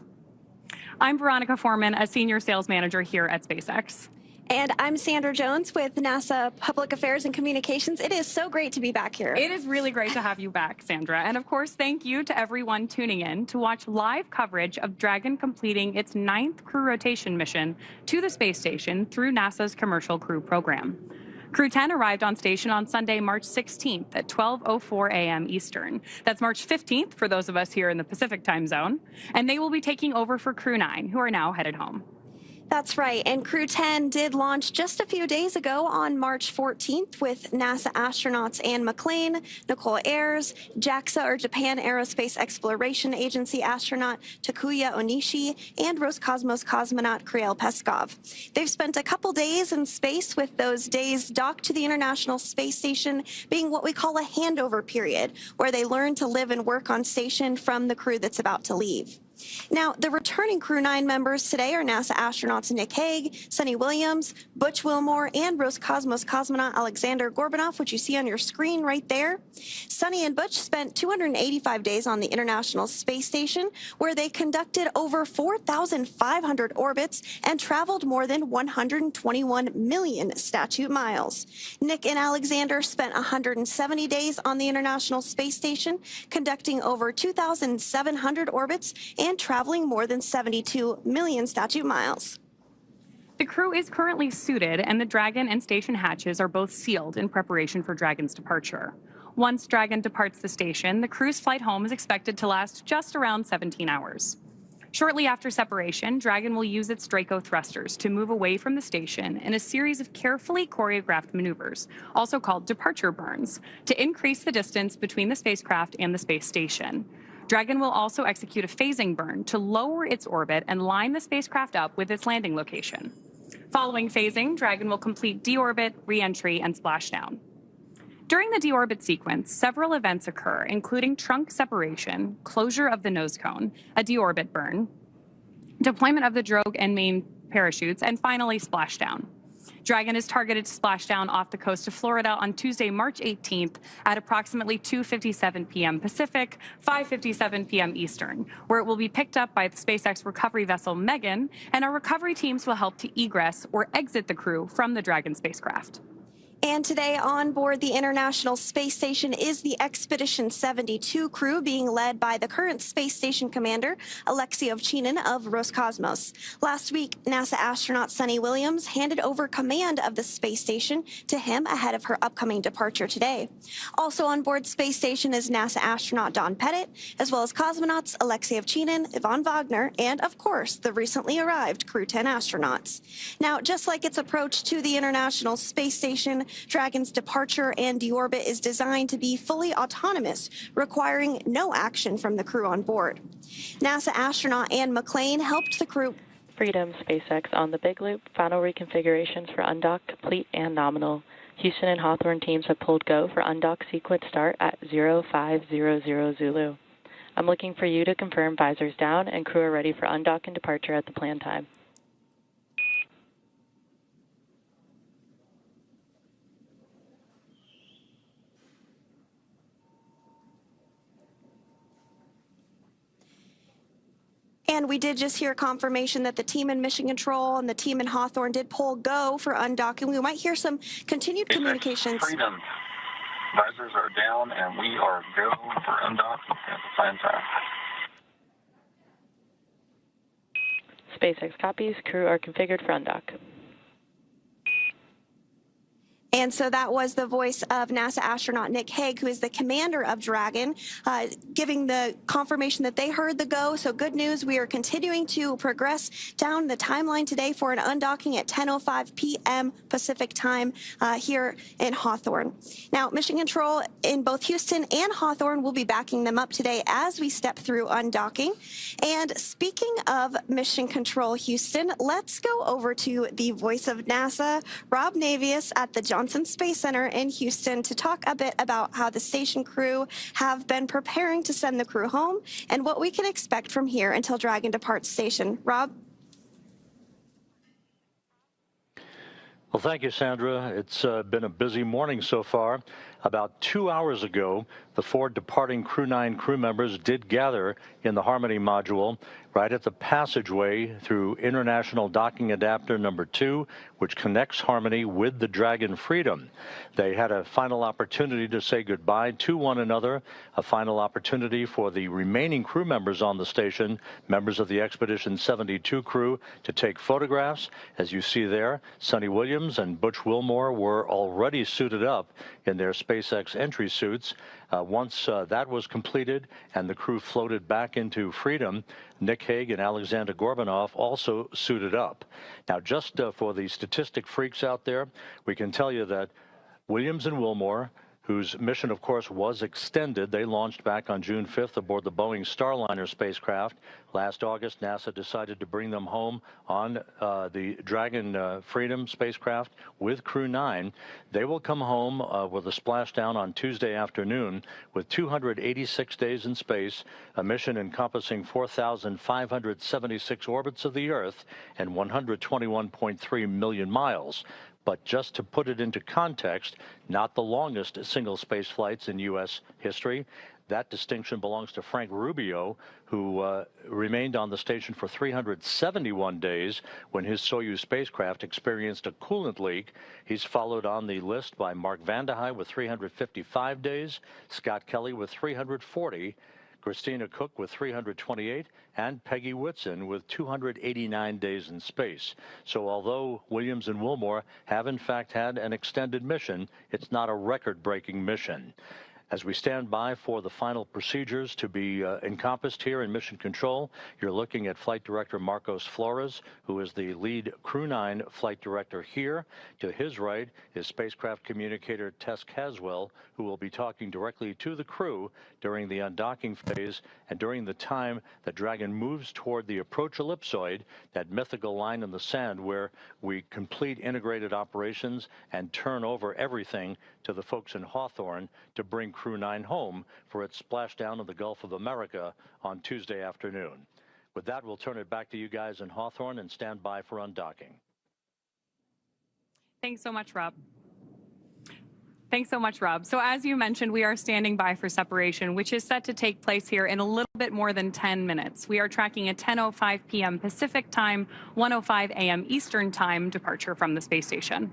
I'm Veronica Foreman, a senior sales manager here at SpaceX.
And I'm Sandra Jones with NASA Public Affairs and Communications. It is so great to be back here.
It is really great to have you back, Sandra. And of course, thank you to everyone tuning in to watch live coverage of Dragon completing its 9th crew rotation mission to the space station through NASA's Commercial Crew program. Crew 10 arrived on station on Sunday, March 16th at 12:04 a.m. Eastern. That's March 15th for those of us here in the Pacific time zone. And they will be taking over for Crew 9, who are now headed home.
That's right, and Crew 10 did launch just a few days ago on March 14th with NASA astronauts Anne McClain, Nicole Ayers, JAXA or Japan Aerospace Exploration Agency astronaut Takuya Onishi, and Roscosmos cosmonaut Kirill Peskov. They've spent a couple days in space, with those days docked to the International Space Station being what we call a handover period, where they learn to live and work on station from the crew that's about to leave. Now, the returning Crew 9 members today are NASA astronauts Nick Hague, Suni Williams, Butch Wilmore, and Roscosmos cosmonaut Aleksandr Gorbunov, which you see on your screen right there. Suni and Butch spent 285 days on the International Space Station, where they conducted over 4,500 orbits and traveled more than 121 million statute miles. Nick and Aleksandr spent 170 days on the International Space Station, conducting over 2,700 orbits and traveling more than 72 million statute miles.
The crew is currently suited, and the Dragon and station hatches are both sealed in preparation for Dragon's departure. Once Dragon departs the station, the crew's flight home is expected to last just around 17 hours. Shortly after separation, Dragon will use its Draco thrusters to move away from the station in a series of carefully choreographed maneuvers, also called departure burns, to increase the distance between the spacecraft and the space station. Dragon will also execute a phasing burn to lower its orbit and line the spacecraft up with its landing location. Following phasing, Dragon will complete deorbit, reentry, and splashdown. During the deorbit sequence, several events occur, including trunk separation, closure of the nose cone, a deorbit burn, deployment of the drogue and main parachutes, and finally splashdown. Dragon is targeted to splash down off the coast of Florida on Tuesday, March 18th at approximately 2:57 p.m. Pacific, 5:57 p.m. Eastern, where it will be picked up by the SpaceX recovery vessel Megan, and our recovery teams will help to egress or exit the crew from the Dragon spacecraft.
And today on board the International Space Station is the Expedition 72 crew, being led by the current space station commander, Aleksandr Gorbunov of Roscosmos. Last week, NASA astronaut Suni Williams handed over command of the space station to him ahead of her upcoming departure today. Also on board space station is NASA astronaut Don Pettit, as well as cosmonauts Aleksandr Gorbunov, Yvonne Wagner, and of course, the recently arrived Crew 10 astronauts. Now, just like its approach to the International Space Station, Dragon's departure and deorbit is designed to be fully autonomous, requiring no action from the crew on board. NASA astronaut Anne McClain helped the crew.
Freedom SpaceX on the Big Loop. Final reconfigurations for undock complete and nominal. Houston and Hawthorne teams have pulled go for undock sequence start at 0500 Zulu. I'm looking for you to confirm visors down and crew are ready for undock and departure at the planned time.
And we did just hear confirmation that the team in Mission Control and the team in Hawthorne did pull go for undocking. We might hear some continued communications.
Freedom. Visors are down, and we are go for undock at the planned time.
SpaceX copies. Crew are configured for undock.
And so that was the voice of NASA astronaut Nick Hague, who is the commander of Dragon, giving the confirmation that they heard the go. So good news, we are continuing to progress down the timeline today for an undocking at 10:05 p.m. Pacific time here in Hawthorne. Now, Mission Control in both Houston and Hawthorne will be backing them up today as we step through undocking. And speaking of Mission Control Houston, let's go over to the voice of NASA, Rob Navius at the John Johnson Space Center in Houston to talk a bit about how the station crew have been preparing to send the crew home and what we can expect from here until Dragon departs station. Rob?
Well, thank you, Sandra. It's been a busy morning so far. About 2 hours ago, the 4 departing Crew-9 crew members did gather in the Harmony module right at the passageway through International Docking Adapter number 2, which connects Harmony with the Dragon Freedom. They had a final opportunity to say goodbye to one another, a final opportunity for the remaining crew members on the station, members of the Expedition 72 crew, to take photographs. As you see there, Suni Williams and Butch Wilmore were already suited up in their SpaceX entry suits. Once that was completed and the crew floated back into freedom, Nick Hague and Aleksandr Gorbunov also suited up. Now, just for the statistic freaks out there, we can tell you that Williams and Wilmore, whose mission, of course, was extended. They launched back on June 5th aboard the Boeing Starliner spacecraft. Last August, NASA decided to bring them home on the Dragon Freedom spacecraft with Crew-9. They will come home with a splashdown on Tuesday afternoon with 286 days in space, a mission encompassing 4,576 orbits of the Earth and 121.3 million miles. But just to put it into context, not the longest single space flights in U.S. history. That distinction belongs to Frank Rubio, who remained on the station for 371 days when his Soyuz spacecraft experienced a coolant leak. He's followed on the list by Mark Vande Hei with 355 days, Scott Kelly with 340, Christina Cook with 328, and Peggy Whitson with 289 days in space. So although Williams and Wilmore have in fact had an extended mission, it's not a record-breaking mission. As we stand by for the final procedures to be encompassed here in Mission Control, you're looking at Flight Director Marcos Flores, who is the lead Crew-9 flight director here. To his right is spacecraft communicator Tess Caswell, who will be talking directly to the crew during the undocking phase and during the time that Dragon moves toward the approach ellipsoid, that mythical line in the sand where we complete integrated operations and turn over everything to the folks in Hawthorne to bring Crew-9 home for its splashdown in the Gulf of America on Tuesday afternoon. With that, we'll turn it back to you guys in Hawthorne and stand by for undocking.
Thanks so much, Rob. Thanks so much, Rob. So as you mentioned, we are standing by for separation, which is set to take place here in a little bit more than 10 minutes. We are tracking a 10:05 p.m. Pacific time, 1:05 a.m. Eastern time departure from the space station.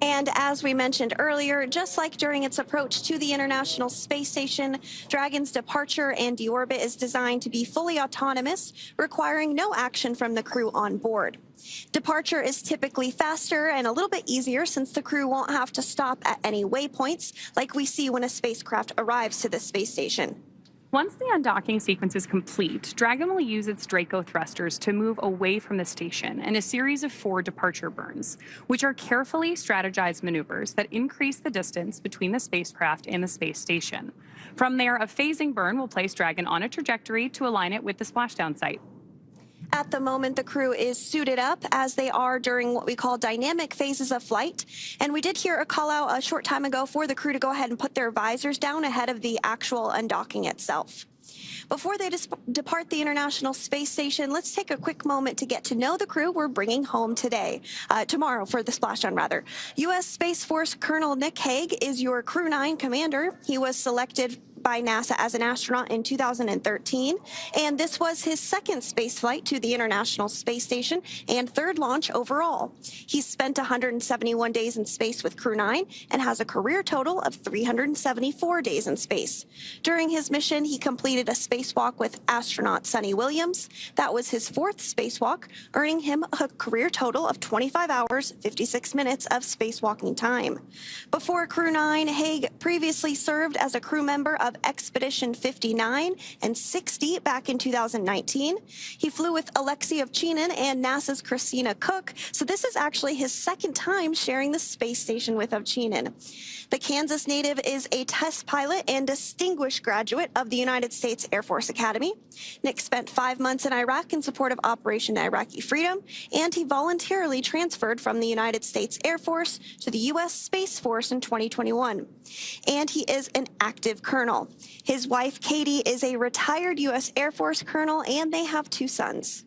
And as we mentioned earlier, just like during its approach to the International Space Station, Dragon's departure and deorbit is designed to be fully autonomous, requiring no action from the crew on board. Departure is typically faster and a little bit easier since the crew won't have to stop at any waypoints like we see when a spacecraft arrives to the space station.
Once the undocking sequence is complete, Dragon will use its Draco thrusters to move away from the station in a series of 4 departure burns, which are carefully strategized maneuvers that increase the distance between the spacecraft and the space station. From there, a phasing burn will place Dragon on a trajectory to align it with the splashdown site.
At the moment, the crew is suited up as they are during what we call dynamic phases of flight. And we did hear a call out a short time ago for the crew to go ahead and put their visors down ahead of the actual undocking itself. Before they depart the International Space Station, let's take a quick moment to get to know the crew we're bringing home tomorrow for the splashdown rather. U.S. Space Force Colonel Nick Hague is your Crew-9 commander. He was selected by NASA as an astronaut in 2013, and this was his second space flight to the International Space Station and 3rd launch overall. He's spent 171 days in space with Crew-9 and has a career total of 374 days in space. During his mission, he completed a spacewalk with astronaut Suni Williams. That was his 4th spacewalk, earning him a career total of 25 hours, 56 minutes of spacewalking time. Before Crew-9, Hague previously served as a crew member of of Expedition 59 and 60 back in 2019. He flew with Alexei Ovchinin and NASA's Christina Koch, so this is actually his second time sharing the space station with Ovchinin. The Kansas native is a test pilot and distinguished graduate of the United States Air Force Academy. Nick spent 5 months in Iraq in support of Operation Iraqi Freedom, and he voluntarily transferred from the United States Air Force to the U.S. Space Force in 2021. And he is an active colonel. His wife, Katie, is a retired U.S. Air Force colonel, and they have 2 sons.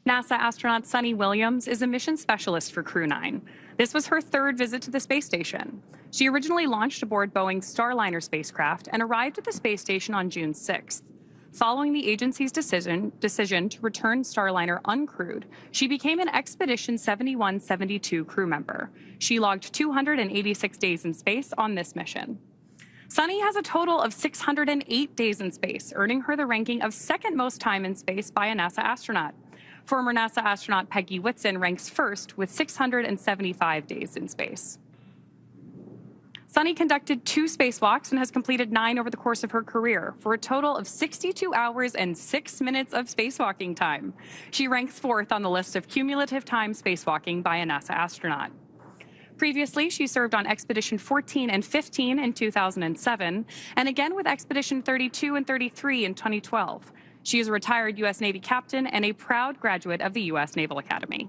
NASA astronaut Suni Williams is a mission specialist for Crew-9. This was her 3rd visit to the space station. She originally launched aboard Boeing's Starliner spacecraft and arrived at the space station on June 6th. Following the agency's decision to return Starliner uncrewed, she became an Expedition 71-72 crew member. She logged 286 days in space on this mission. Suni has a total of 608 days in space, earning her the ranking of 2nd most time in space by a NASA astronaut. Former NASA astronaut Peggy Whitson ranks 1st with 675 days in space. Suni conducted 2 spacewalks and has completed 9 over the course of her career, for a total of 62 hours and 6 minutes of spacewalking time. She ranks 4th on the list of cumulative time spacewalking by a NASA astronaut. Previously, she served on Expedition 14 and 15 in 2007, and again with Expedition 32 and 33 in 2012. She is a retired U.S. Navy captain and a proud graduate of the U.S. Naval Academy.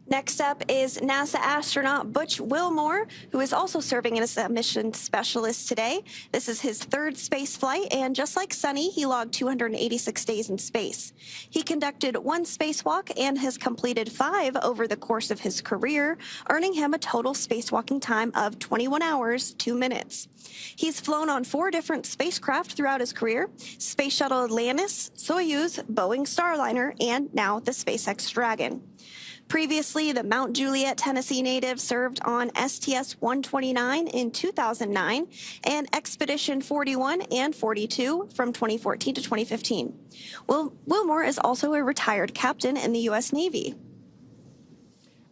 Next up is NASA astronaut Butch Wilmore, who is also serving as a mission specialist today. This is his 3rd space flight, and just like Suni, he logged 286 days in space. He conducted 1 spacewalk and has completed 5 over the course of his career, earning him a total spacewalking time of 21 hours, 2 minutes. He's flown on 4 different spacecraft throughout his career: Space Shuttle Atlantis, Soyuz, Boeing Starliner, and now the SpaceX Dragon. Previously, the Mount Juliet, Tennessee native served on STS-129 in 2009 and Expedition 41 and 42 from 2014 to 2015. Wilmore is also a retired captain in the U.S. Navy.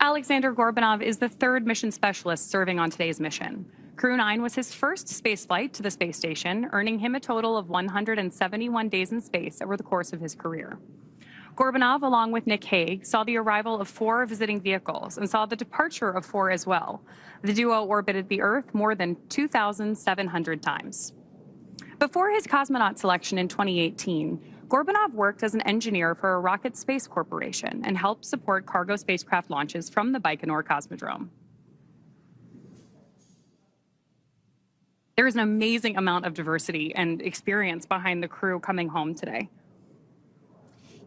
Aleksandr Gorbunov is the 3rd mission specialist serving on today's mission. Crew-9 was his first spaceflight to the space station, earning him a total of 171 days in space over the course of his career. Gorbunov, along with Nick Hague, saw the arrival of 4 visiting vehicles and saw the departure of 4 as well. The duo orbited the Earth more than 2,700 times. Before his cosmonaut selection in 2018, Gorbunov worked as an engineer for a Rocket Space Corporation and helped support cargo spacecraft launches from the Baikonur Cosmodrome. There is an amazing amount of diversity and experience behind the crew coming home today.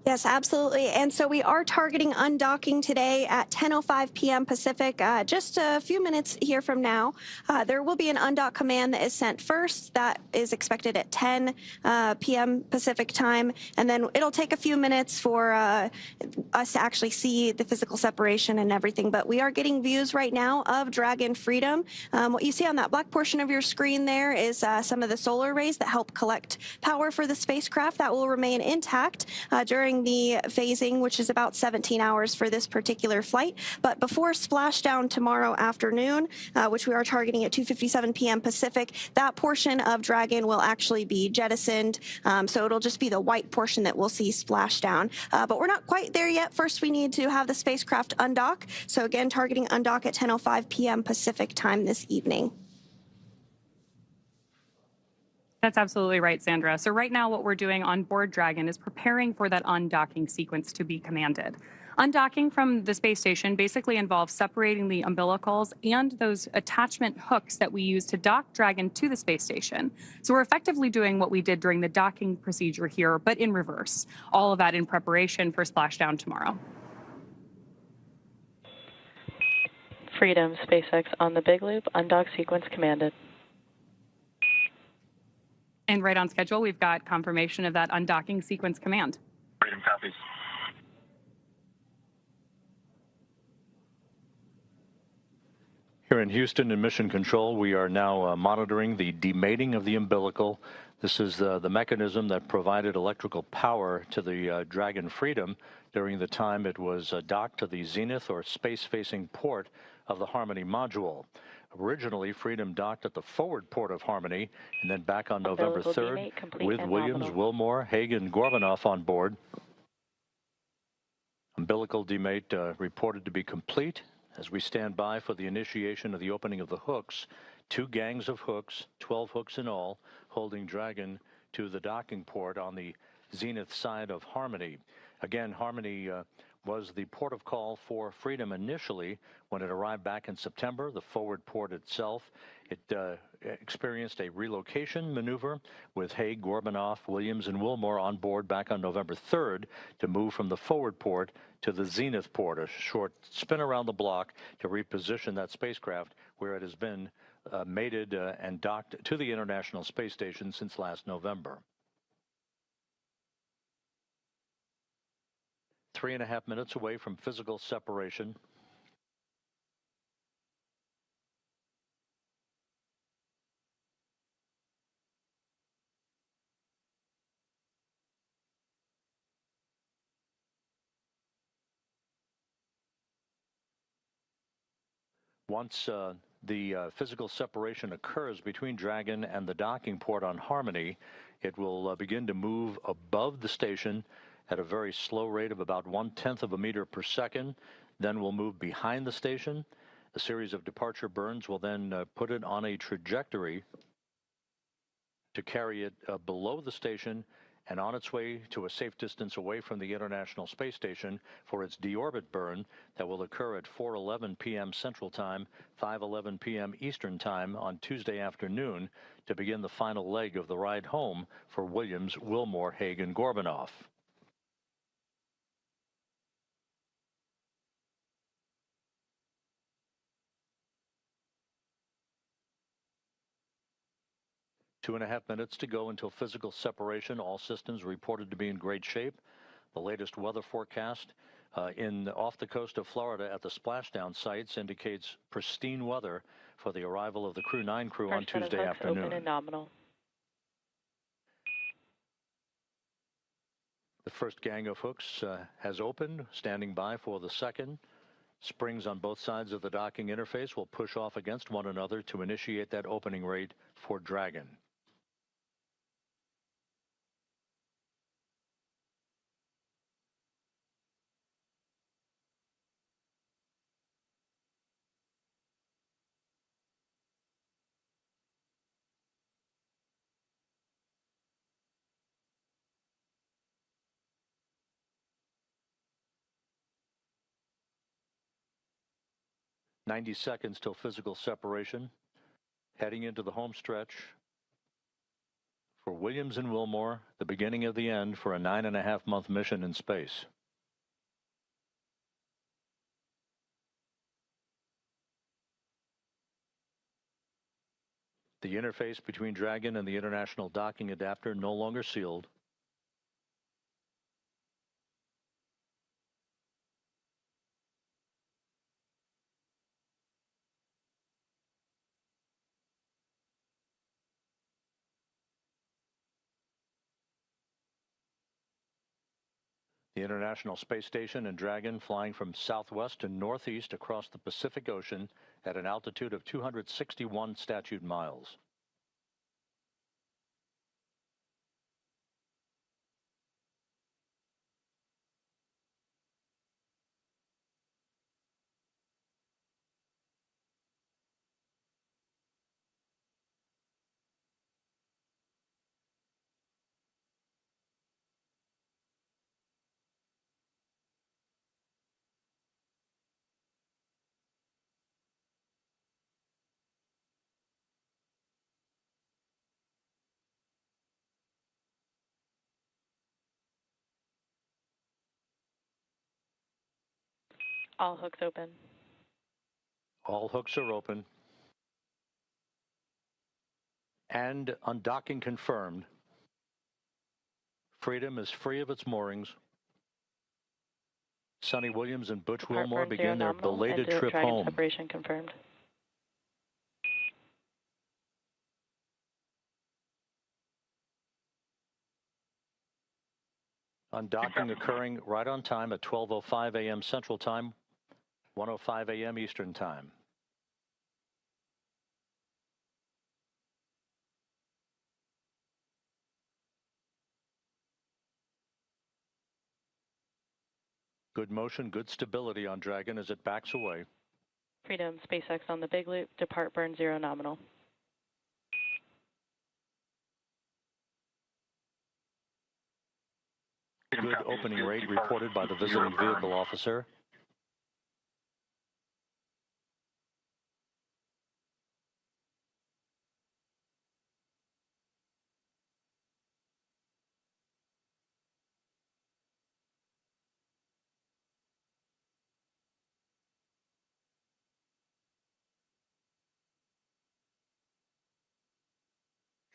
Yes, absolutely. And so we are targeting undocking today at 10:05 p.m. Pacific, just a few minutes here from now. There will be an undock command that is sent first. That is expected at 10 p.m. Pacific time. And then it'll take a few minutes for us to actually see the physical separation and everything. But we are getting views right now of Dragon Freedom. What you see on that black portion of your screen there is some of the solar rays that help collect power for the spacecraft. That will remain intact during the phasing, which is about 17 hours for this particular flight. But before splashdown tomorrow afternoon, which we are targeting at 2:57 p.m. Pacific, that portion of Dragon will actually be jettisoned. So it'll just be the white portion that we'll see splashdown. But we're not quite there yet. First, we need to have the spacecraft undock. So again, targeting undock at 10:05 p.m. Pacific time this evening.
That's absolutely right, Sandra. So right now what we're doing on board Dragon is preparing for that undocking sequence to be commanded. Undocking from the space station basically involves separating the umbilicals and those attachment hooks that we use to dock Dragon to the space station. So we're effectively doing what we did during the docking procedure here, but in reverse. All of that in preparation for splashdown tomorrow.
Freedom, SpaceX on the big loop, undock sequence commanded.
And right on schedule, we've got confirmation of that undocking sequence command.
Freedom copies.
Here in Houston in Mission Control, we are now monitoring the demating of the umbilical. This is the mechanism that provided electrical power to the Dragon Freedom during the time it was docked to the zenith or space-facing port of the Harmony module. Originally, Freedom docked at the forward port of Harmony and then back on November 3rd with Williams, Wilmore, Hague, and Gorbunov on board. Umbilical demate reported to be complete as we stand by for the initiation of the opening of the hooks. 2 gangs of hooks, 12 hooks in all, holding Dragon to the docking port on the zenith side of Harmony. Again, Harmony was the port of call for Freedom initially when it arrived back in September. The forward port itself, it experienced a relocation maneuver with Hague, Gorbunov, Williams, and Wilmore on board back on November 3rd to move from the forward port to the zenith port, a short spin around the block to reposition that spacecraft where it has been mated and docked to the International Space Station since last November. 3.5 minutes away from physical separation. Once the physical separation occurs between Dragon and the docking port on Harmony, it will begin to move above the station at a very slow rate of about 1/10 of a meter per second. Then we'll move behind the station. A series of departure burns will then put it on a trajectory to carry it below the station and on its way to a safe distance away from the International Space Station for its deorbit burn that will occur at 4:11 p.m. Central Time, 5:11 p.m. Eastern Time on Tuesday afternoon to begin the final leg of the ride home for Williams, Wilmore, Hague, and Gorbunov. Two and a half minutes to go until physical separation. All systems reported to be in great shape. The latest weather forecast off the coast of Florida at the splashdown sites indicates pristine weather for the arrival of the Crew-9 crew on Tuesday afternoon.
Open and nominal.
The first gang of hooks has opened, standing by for the second. Springs on both sides of the docking interface will push off against one another to initiate that opening rate for Dragon. "90 seconds till physical separation, heading into the home stretch for Williams and Wilmore, the beginning of the end for a 9.5-month mission in space." The interface between Dragon and the International Docking Adapter no longer sealed. The International Space Station and Dragon flying from southwest to northeast across the Pacific Ocean at an altitude of 261 statute miles.
All hooks open.
All hooks are open. And undocking confirmed. Freedom is free of its moorings. Suni Williams and Butch Wilmore begin their belated trip
Dragon
home.
Separation confirmed.
Undocking occurring right on time at 12:05 a.m. Central Time, 1:05 a.m. Eastern Time. Good motion, good stability on Dragon as it backs away.
Freedom, SpaceX on the big loop, depart burn 0 nominal.
Good opening rate reported by the visiting vehicle officer.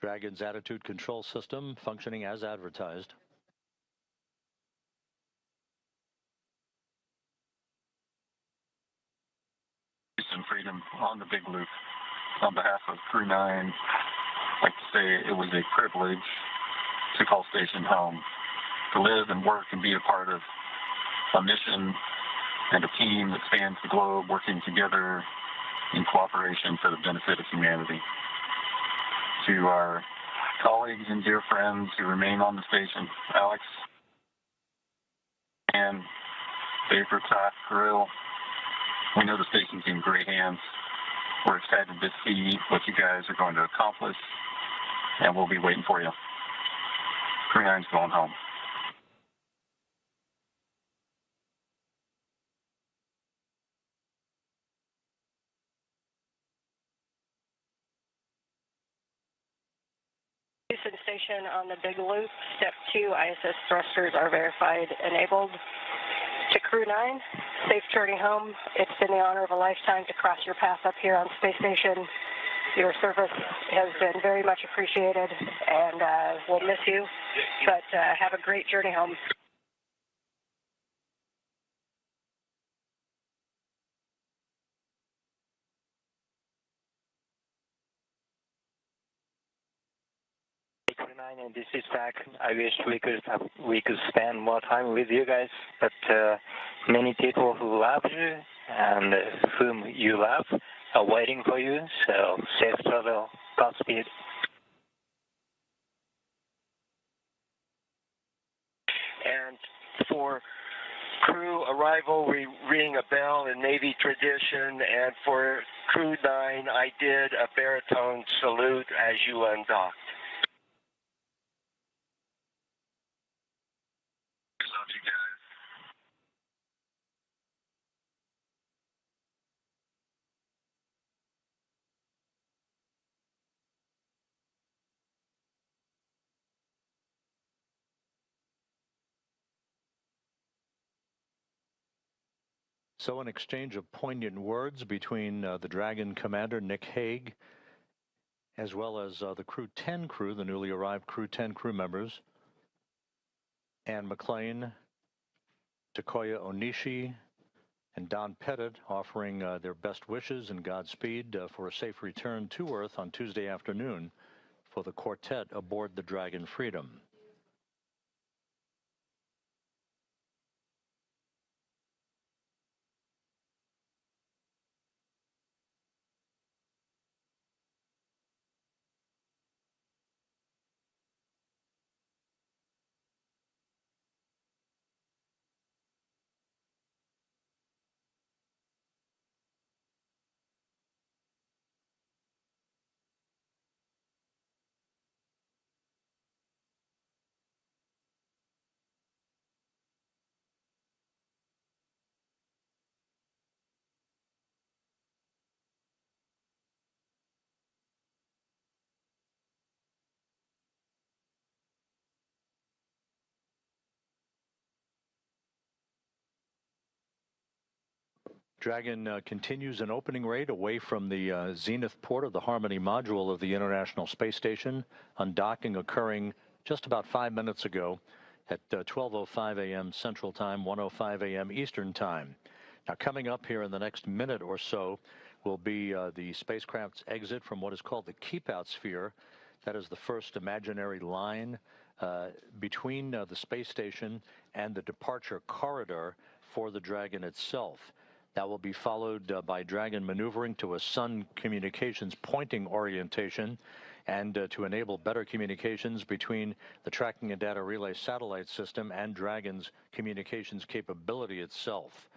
Dragon's attitude control system functioning as advertised.
Houston Freedom on the big loop. On behalf of Crew-9, I'd like to say it was a privilege to call station home, to live and work and be a part of a mission and a team that spans the globe, working together in cooperation for the benefit of humanity. To our colleagues and dear friends who remain on the station, Alex and Vapor, Todd, Grill, we know the station's in great hands. We're excited to see what you guys are going to accomplish, and we'll be waiting for you. Crew-9's going home.
Houston Station on the big loop. Step 2, ISS thrusters are verified enabled. To Crew-9, safe journey home. It's been the honor of a lifetime to cross your path up here on Space Station. Your service has been very much appreciated, and we'll miss you, but have a great journey home.
Crew-9, and this is Zach. I wish we could spend more time with you guys, but many people who love you and whom you love are waiting for you. So safe travel, Godspeed.
And for crew arrival, we ring a bell in Navy tradition, and for Crew-9, I did a baritone salute as you undocked.
Love you guys.
So an exchange of poignant words between the Dragon commander, Nick Hague, as well as the Crew-10 crew, the newly arrived Crew-10 crew members, Anne McLean, Takoya Onishi, and Don Pettit, offering their best wishes and Godspeed for a safe return to Earth on Tuesday afternoon for the quartet aboard the Dragon Freedom. Dragon continues an opening rate away from the zenith port of the Harmony module of the International Space Station, undocking occurring just about 5 minutes ago at 12:05 a.m. Central Time, 1:05 a.m. Eastern Time. Now, coming up here in the next minute or so will be the spacecraft's exit from what is called the keep-out sphere. That is the first imaginary line between the space station and the departure corridor for the Dragon itself. That will be followed by Dragon maneuvering to a Sun communications pointing orientation and to enable better communications between the tracking and data relay satellite system and Dragon's communications capability itself.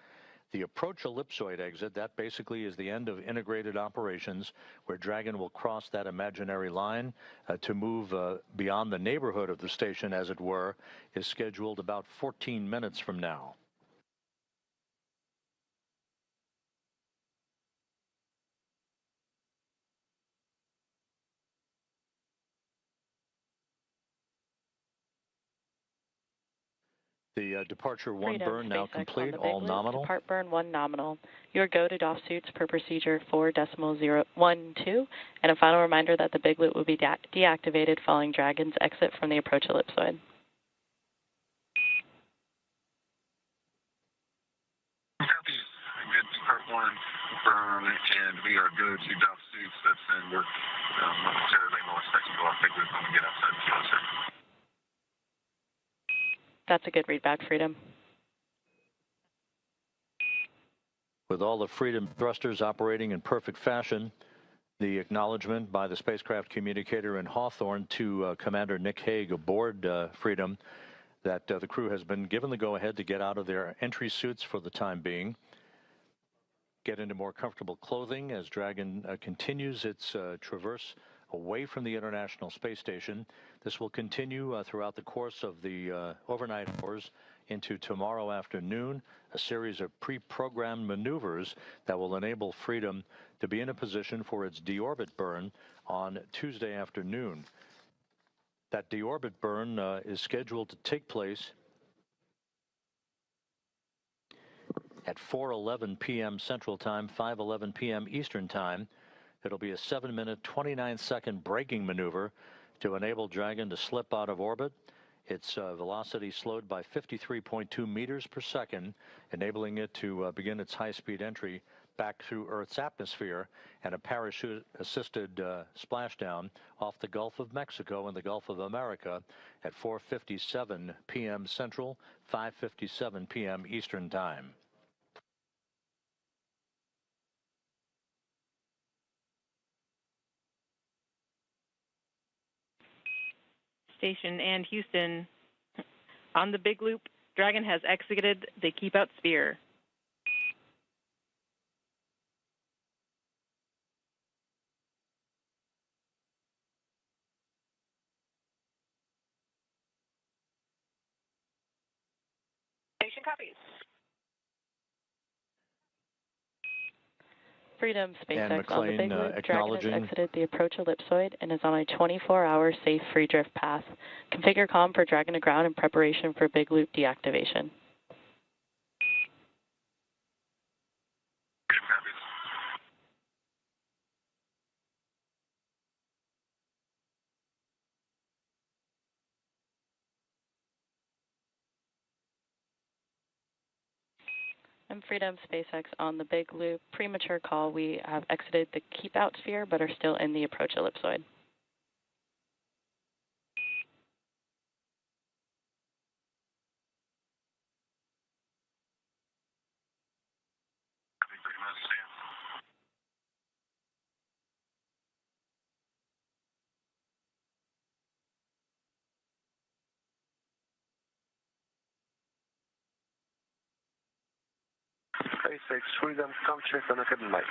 The approach ellipsoid exit, that basically is the end of integrated operations, where Dragon will cross that imaginary line to move beyond the neighborhood of the station, as it were, is scheduled about 14 minutes from now. The departure 1 burn now complete, all nominal.
Depart burn 1 nominal. Your go to doff suits per procedure 4.012, and a final reminder that the big loop will be deactivated following Dragon's exit from the approach ellipsoid.
Copy. Good depart 1 burn, and we are good to doff suits. That's in work momentarily. We'll expect to go off big loop when we get outside the field, sir.
That's a good readback, Freedom.
With all the Freedom thrusters operating in perfect fashion, the acknowledgement by the spacecraft communicator in Hawthorne to Commander Nick Hague aboard Freedom that the crew has been given the go-ahead to get out of their entry suits for the time being, get into more comfortable clothing as Dragon continues its traverse away from the International Space Station. This will continue throughout the course of the overnight hours into tomorrow afternoon, a series of pre-programmed maneuvers that will enable Freedom to be in a position for its deorbit burn on Tuesday afternoon. That deorbit burn is scheduled to take place at 4:11 p.m. Central Time, 5:11 p.m. Eastern Time. It'll be a 7-minute, 29-second braking maneuver to enable Dragon to slip out of orbit. Its velocity slowed by 53.2 meters per second, enabling it to begin its high-speed entry back through Earth's atmosphere and a parachute-assisted splashdown off the Gulf of Mexico and the Gulf of America at 4:57 p.m. Central, 5:57 p.m. Eastern Time.
Station and Houston, on the big loop, Dragon has exited the keep out sphere.
Station copies.
Freedom,
And
SpaceX on the
McLean,
big loop.
acknowledging
Dragon has exited the approach ellipsoid and is on a 24-hour safe free drift path. Configure comm for Dragon to ground in preparation for big loop deactivation. And Freedom, SpaceX on the big loop. Premature call. We have exited the keep out sphere but are still in the approach ellipsoid.
SpaceX Freedom, come check on the hidden light.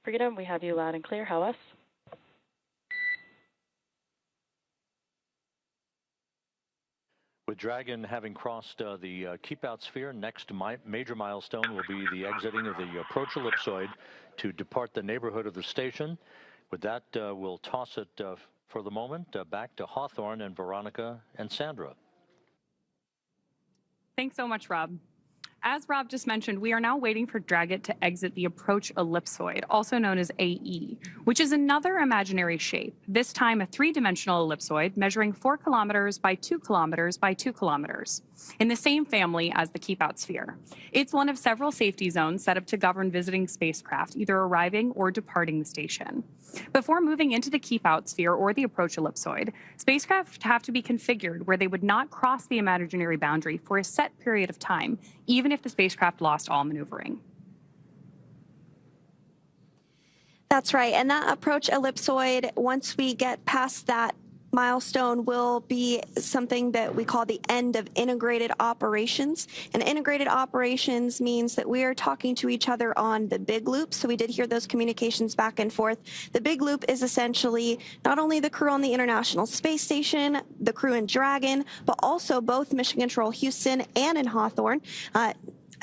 Freedom, we have you loud and clear. How us?
With Dragon having crossed the keep-out sphere, next major milestone will be the exiting of the approach ellipsoid to depart the neighborhood of the station. With that, we'll toss it for the moment back to Hawthorne and Veronica and Sandra.
Thanks so much, Rob. As Rob just mentioned, we are now waiting for Dragon to exit the approach ellipsoid, also known as AE, which is another imaginary shape, this time a three-dimensional ellipsoid measuring 4 kilometers by 2 kilometers by 2 kilometers. in the same family as the keep-out sphere. It's one of several safety zones set up to govern visiting spacecraft either arriving or departing the station. Before moving into the keep-out sphere or the approach ellipsoid, spacecraft have to be configured where they would not cross the imaginary boundary for a set period of time, even if the spacecraft lost all maneuvering.
That's right. And that approach ellipsoid, once we get past that milestone, will be something that we call the end of integrated operations. And integrated operations means that we are talking to each other on the big loop. So we did hear those communications back and forth. The big loop is essentially not only the crew on the International Space Station, the crew in Dragon, but also both Mission Control Houston and in Hawthorne.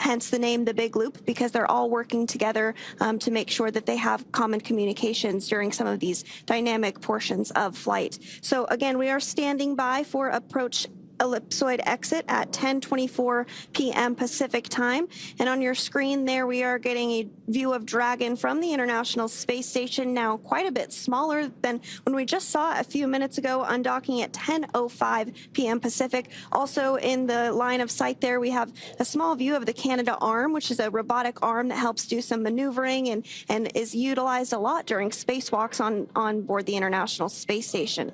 Hence the name, the Big Loop, because they're all working together to make sure that they have common communications during some of these dynamic portions of flight. So again, we are standing by for approach ellipsoid exit at 10:24 p.m. Pacific time. And on your screen there, we are getting a view of Dragon from the International Space Station, now quite a bit smaller than when we just saw a few minutes ago, undocking at 10:05 p.m. Pacific. Also in the line of sight there, we have a small view of the Canada arm, which is a robotic arm that helps do some maneuvering and is utilized a lot during spacewalks on board the International Space Station.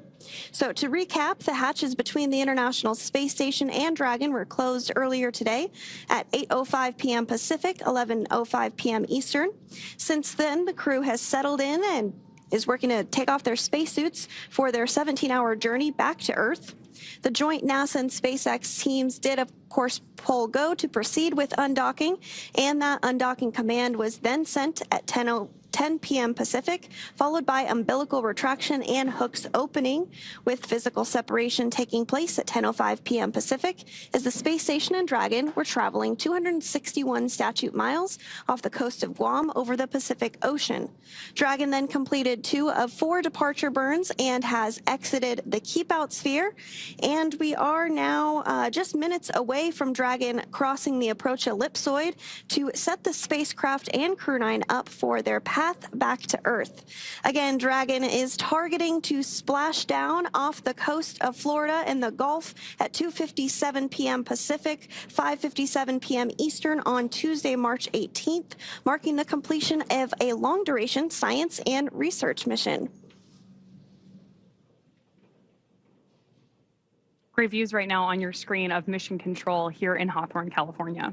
So to recap, the hatches between the International Space Station and Dragon were closed earlier today at 8:05 p.m. Pacific, 11:05 p.m. Eastern. Since then, the crew has settled in and is working to take off their spacesuits for their 17-hour journey back to Earth. The joint NASA and SpaceX teams did, of course, pull go to proceed with undocking, and that undocking command was then sent at 10 p.m. Pacific, followed by umbilical retraction and hooks opening, with physical separation taking place at 10:05 p.m. Pacific, as the space station and Dragon were traveling 261 statute miles off the coast of Guam over the Pacific Ocean. Dragon then completed 2 of 4 departure burns and has exited the keep-out sphere, and we are now just minutes away from Dragon crossing the approach ellipsoid to set the spacecraft and Crew-9 up for their path back to Earth. Again, Dragon is targeting to splash down off the coast of Florida in the Gulf at 2:57 p.m. Pacific, 5:57 p.m. Eastern on Tuesday, March 18th, marking the completion of a long-duration science and research mission.
Great views right now on your screen of Mission Control here in Hawthorne, California.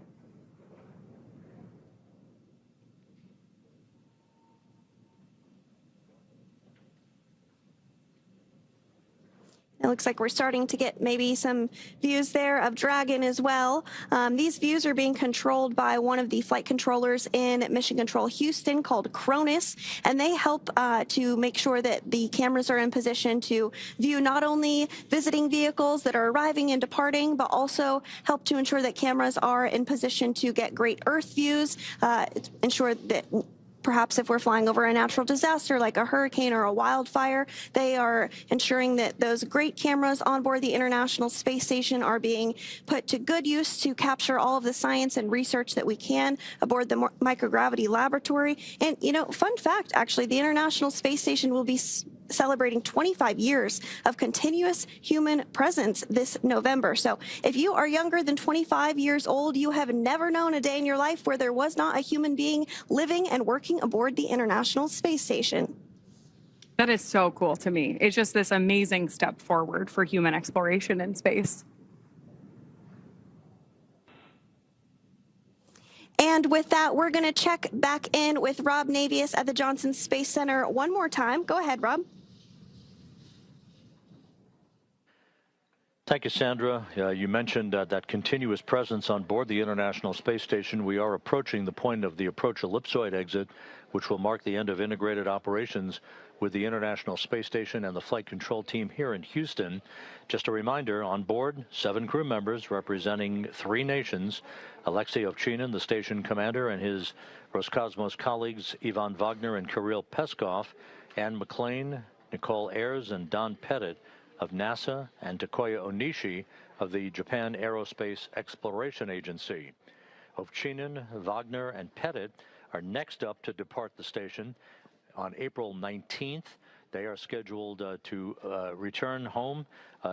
It looks like we're starting to get maybe some views there of Dragon as well. These views are being controlled by one of the flight controllers in Mission Control Houston called Cronus, and they help to make sure that the cameras are in position to view not only visiting vehicles that are arriving and departing, but also help to ensure that cameras are in position to get great Earth views, ensure that perhaps if we're flying over a natural disaster like a hurricane or a wildfire, they are ensuring that those great cameras on board the International Space Station are being put to good use to capture all of the science and research that we can aboard the microgravity laboratory. And, you know, fun fact, actually, the International Space Station will be celebrating 25 years of continuous human presence this November. So if you are younger than 25 years old, you have never known a day in your life where there was not a human being living and working aboard the International Space Station.
That is so cool to me. It's just this amazing step forward for human exploration in space.
And with that, we're going to check back in with Rob Navius at the Johnson Space Center one more time. Go ahead, Rob.
Thank you, Sandra. You mentioned that continuous presence on board the International Space Station. We are approaching the point of the approach ellipsoid exit, which will mark the end of integrated operations with the International Space Station and the flight control team here in Houston. Just a reminder, on board, 7 crew members representing 3 nations: Alexei Ovchinin, the station commander, and his Roscosmos colleagues Ivan Wagner and Kirill Peskov, Anne McLean, Nicole Ayers, and Don Pettit of NASA, and Takuya Onishi of the Japan Aerospace Exploration Agency. Ovchinin, Wagner, and Pettit are next up to depart the station on April 19th. They are scheduled to return home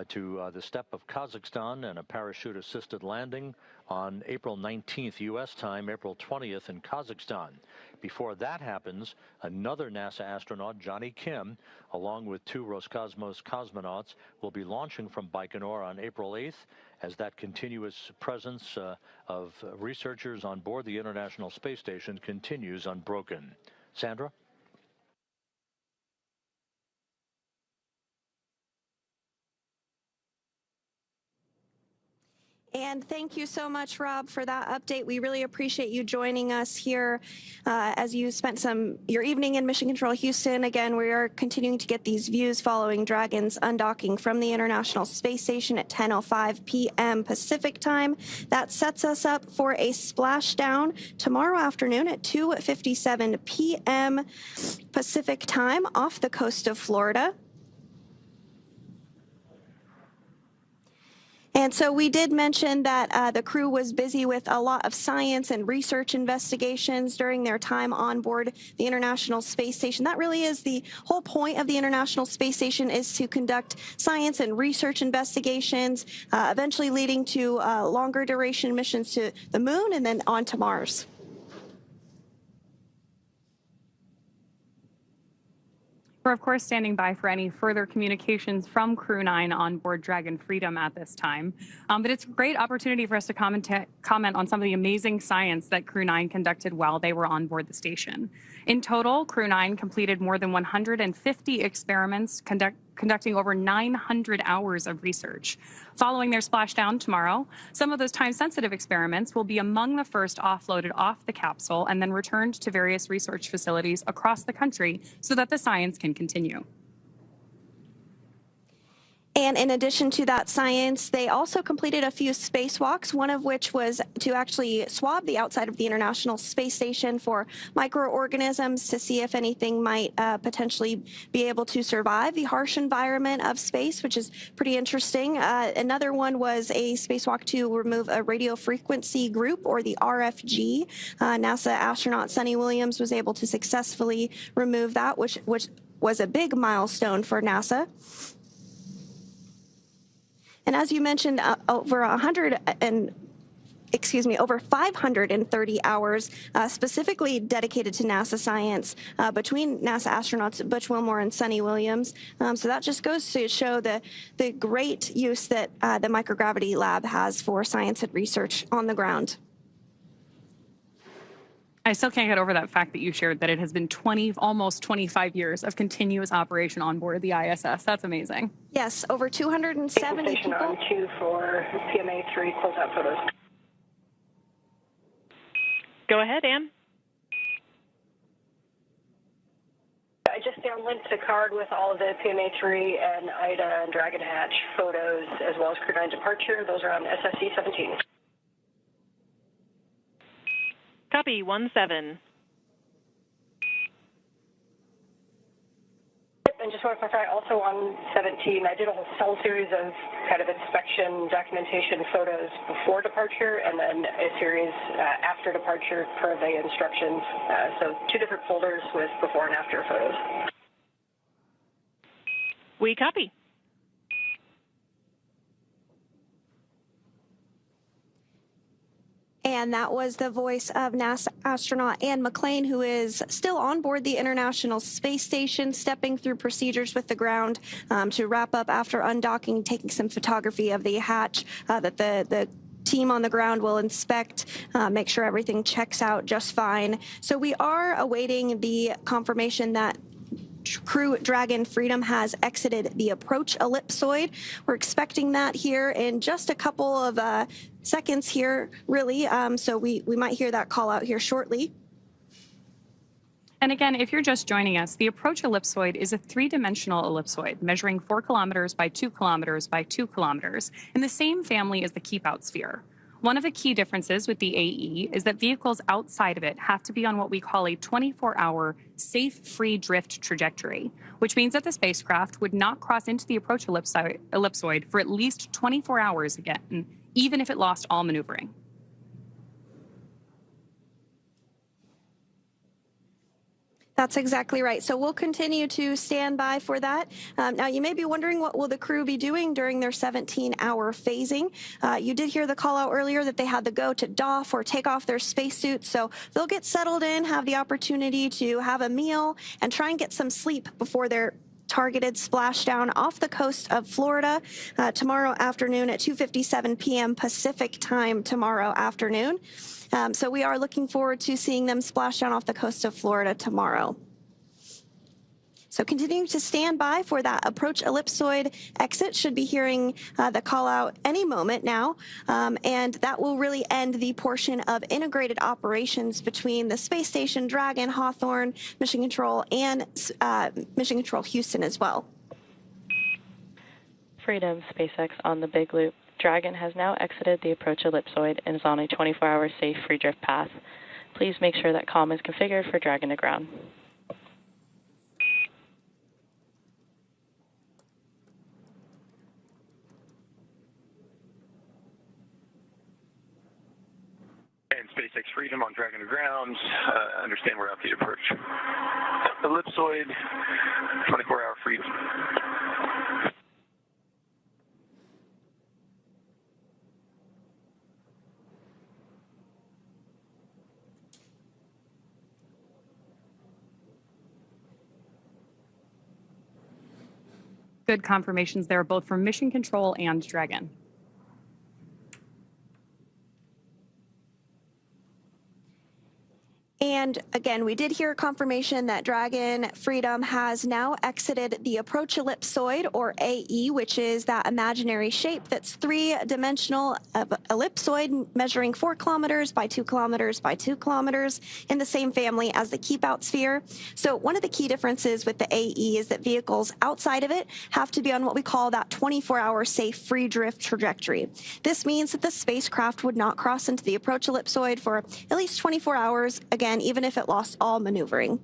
to the steppe of Kazakhstan and a parachute-assisted landing on April 19th U.S. time, April 20th in Kazakhstan. Before that happens, another NASA astronaut, Johnny Kim, along with 2 Roscosmos cosmonauts, will be launching from Baikonur on April 8th as that continuous presence of researchers on board the International Space Station continues unbroken. Sandra?
And thank you so much, Rob, for that update. We really appreciate you joining us here as you spent your evening in Mission Control Houston. Again, we are continuing to get these views following Dragon's undocking from the International Space Station at 10:05 p.m. Pacific time. That sets us up for a splashdown tomorrow afternoon at 2:57 p.m. Pacific time off the coast of Florida. And so we did mention that the crew was busy with a lot of science and research investigations during their time on board the International Space Station. That really is the whole point of the International Space Station, is to conduct science and research investigations, eventually leading to longer duration missions to the moon and then on to Mars.
We're, of course, standing by for any further communications from Crew-9 on board Dragon Freedom at this time. But it's a great opportunity for us to comment on some of the amazing science that Crew-9 conducted while they were on board the station. In total, Crew-9 completed more than 150 experiments, conducting over 900 hours of research. Following their splashdown tomorrow, some of those time-sensitive experiments will be among the first offloaded off the capsule and then returned to various research facilities across the country so that the science can continue.
And in addition to that science, they also completed a few spacewalks, one of which was to actually swab the outside of the International Space Station for microorganisms to see if anything might potentially be able to survive the harsh environment of space, which is pretty interesting. Another one was a spacewalk to remove a radio frequency group, or the RFG. NASA astronaut Suni Williams was able to successfully remove that, which was a big milestone for NASA. And as you mentioned, over 530 hours specifically dedicated to NASA science between NASA astronauts Butch Wilmore and Suni Williams. So that just goes to show the great use that the microgravity lab has for science and research on the ground.
I still can't get over that fact that you shared that it has been almost 25 years of continuous operation on board the ISS. That's amazing.
Yes, over 270 people.
On 2 for PMA3 closeout photos.
Go ahead, Ann.
I just downlinked the card with all of the PMA3 and IDA and Dragon Hatch photos, as well as Crew-9 departure. Those are on SSC 17.
Copy, 1-7.
And just want to clarify, also on 17, I did a whole series of kind of inspection documentation photos before departure, and then a series after departure per the instructions. So 2 different folders with before and after photos.
We copy.
And that was the voice of NASA astronaut Ann McClain, who is still on board the International Space Station, stepping through procedures with the ground to wrap up after undocking, taking some photography of the hatch that the team on the ground will inspect, make sure everything checks out just fine. So we are awaiting the confirmation that Crew Dragon Freedom has exited the approach ellipsoid. We're expecting that here in just a couple of seconds here, really. So we might hear that call out here shortly.
And again, if you're just joining us, the approach ellipsoid is a 3-dimensional ellipsoid measuring 4 kilometers by 2 kilometers by 2 kilometers in the same family as the keep-out sphere. One of the key differences with the AE is that vehicles outside of it have to be on what we call a 24-hour safe free drift trajectory, which means that the spacecraft would not cross into the approach ellipsoid for at least 24 hours again, even if it lost all maneuvering.
That's exactly right. So we'll continue to stand by for that. Now, you may be wondering, what will the crew be doing during their 17-hour phasing? You did hear the call out earlier that they had to go to doff or take off their spacesuits. So they'll get settled in, have the opportunity to have a meal, and try and get some sleep before their targeted splashdown off the coast of Florida tomorrow afternoon at 2:57 p.m. Pacific time tomorrow afternoon. So we are looking forward to seeing them splash down off the coast of Florida tomorrow. So continuing to stand by for that approach ellipsoid exit. Should be hearing the call out any moment now. And that will really end the portion of integrated operations between the Space Station, Dragon, Hawthorne, Mission Control, and Mission Control Houston as well.
Freedom, SpaceX on the Big Loop. Dragon has now exited the approach ellipsoid and is on a 24-hour safe free drift path. Please make sure that comm is configured for Dragon to ground.
And SpaceX Freedom on Dragon to ground. Understand we're at the approach ellipsoid, 24-hour freedom.
Good confirmations there, both from Mission Control and Dragon.
And again, we did hear confirmation that Dragon Freedom has now exited the approach ellipsoid, or AE, which is that imaginary shape that's three-dimensional ellipsoid measuring 4 kilometers by 2 kilometers by 2 kilometers in the same family as the keep-out sphere. So one of the key differences with the AE is that vehicles outside of it have to be on what we call that 24-hour safe free drift trajectory. This means that the spacecraft would not cross into the approach ellipsoid for at least 24 hours, again, even if it lost all maneuvering.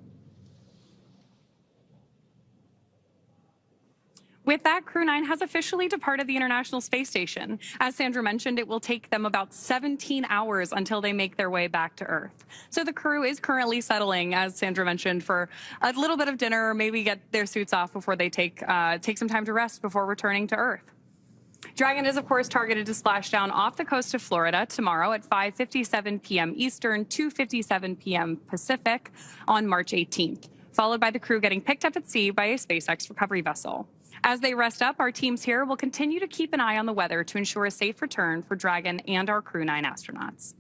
With that, Crew-9 has officially departed the International Space Station. As Sandra mentioned, it will take them about 17 hours until they make their way back to Earth. So the crew is currently settling, as Sandra mentioned, for a little bit of dinner, or maybe get their suits off before they take some time to rest before returning to Earth. Dragon is, of course, targeted to splash down off the coast of Florida tomorrow at 5:57 p.m. Eastern, 2:57 p.m. Pacific on March 18th, followed by the crew getting picked up at sea by a SpaceX recovery vessel. As they rest up, our teams here will continue to keep an eye on the weather to ensure a safe return for Dragon and our Crew-9 astronauts.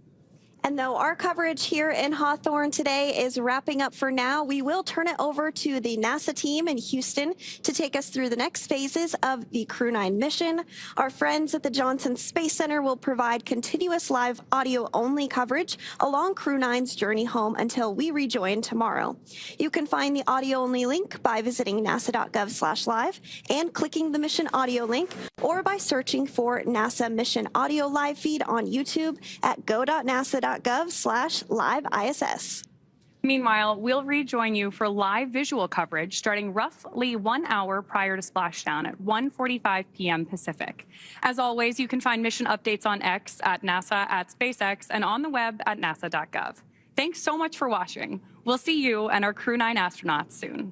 And though our coverage here in Hawthorne today is wrapping up for now, we will turn it over to the NASA team in Houston to take us through the next phases of the Crew-9 mission. Our friends at the Johnson Space Center will provide continuous live audio-only coverage along Crew-9's journey home until we rejoin tomorrow. You can find the audio-only link by visiting nasa.gov/live and clicking the mission audio link, or by searching for NASA Mission Audio Live Feed on YouTube at go.nasa.gov/live-ISS.
Meanwhile, we'll rejoin you for live visual coverage starting roughly 1 hour prior to splashdown at 1:45 p.m. Pacific. As always, you can find mission updates on X at NASA, at SpaceX, and on the web at nasa.gov. Thanks so much for watching. We'll see you and our Crew-9 astronauts soon.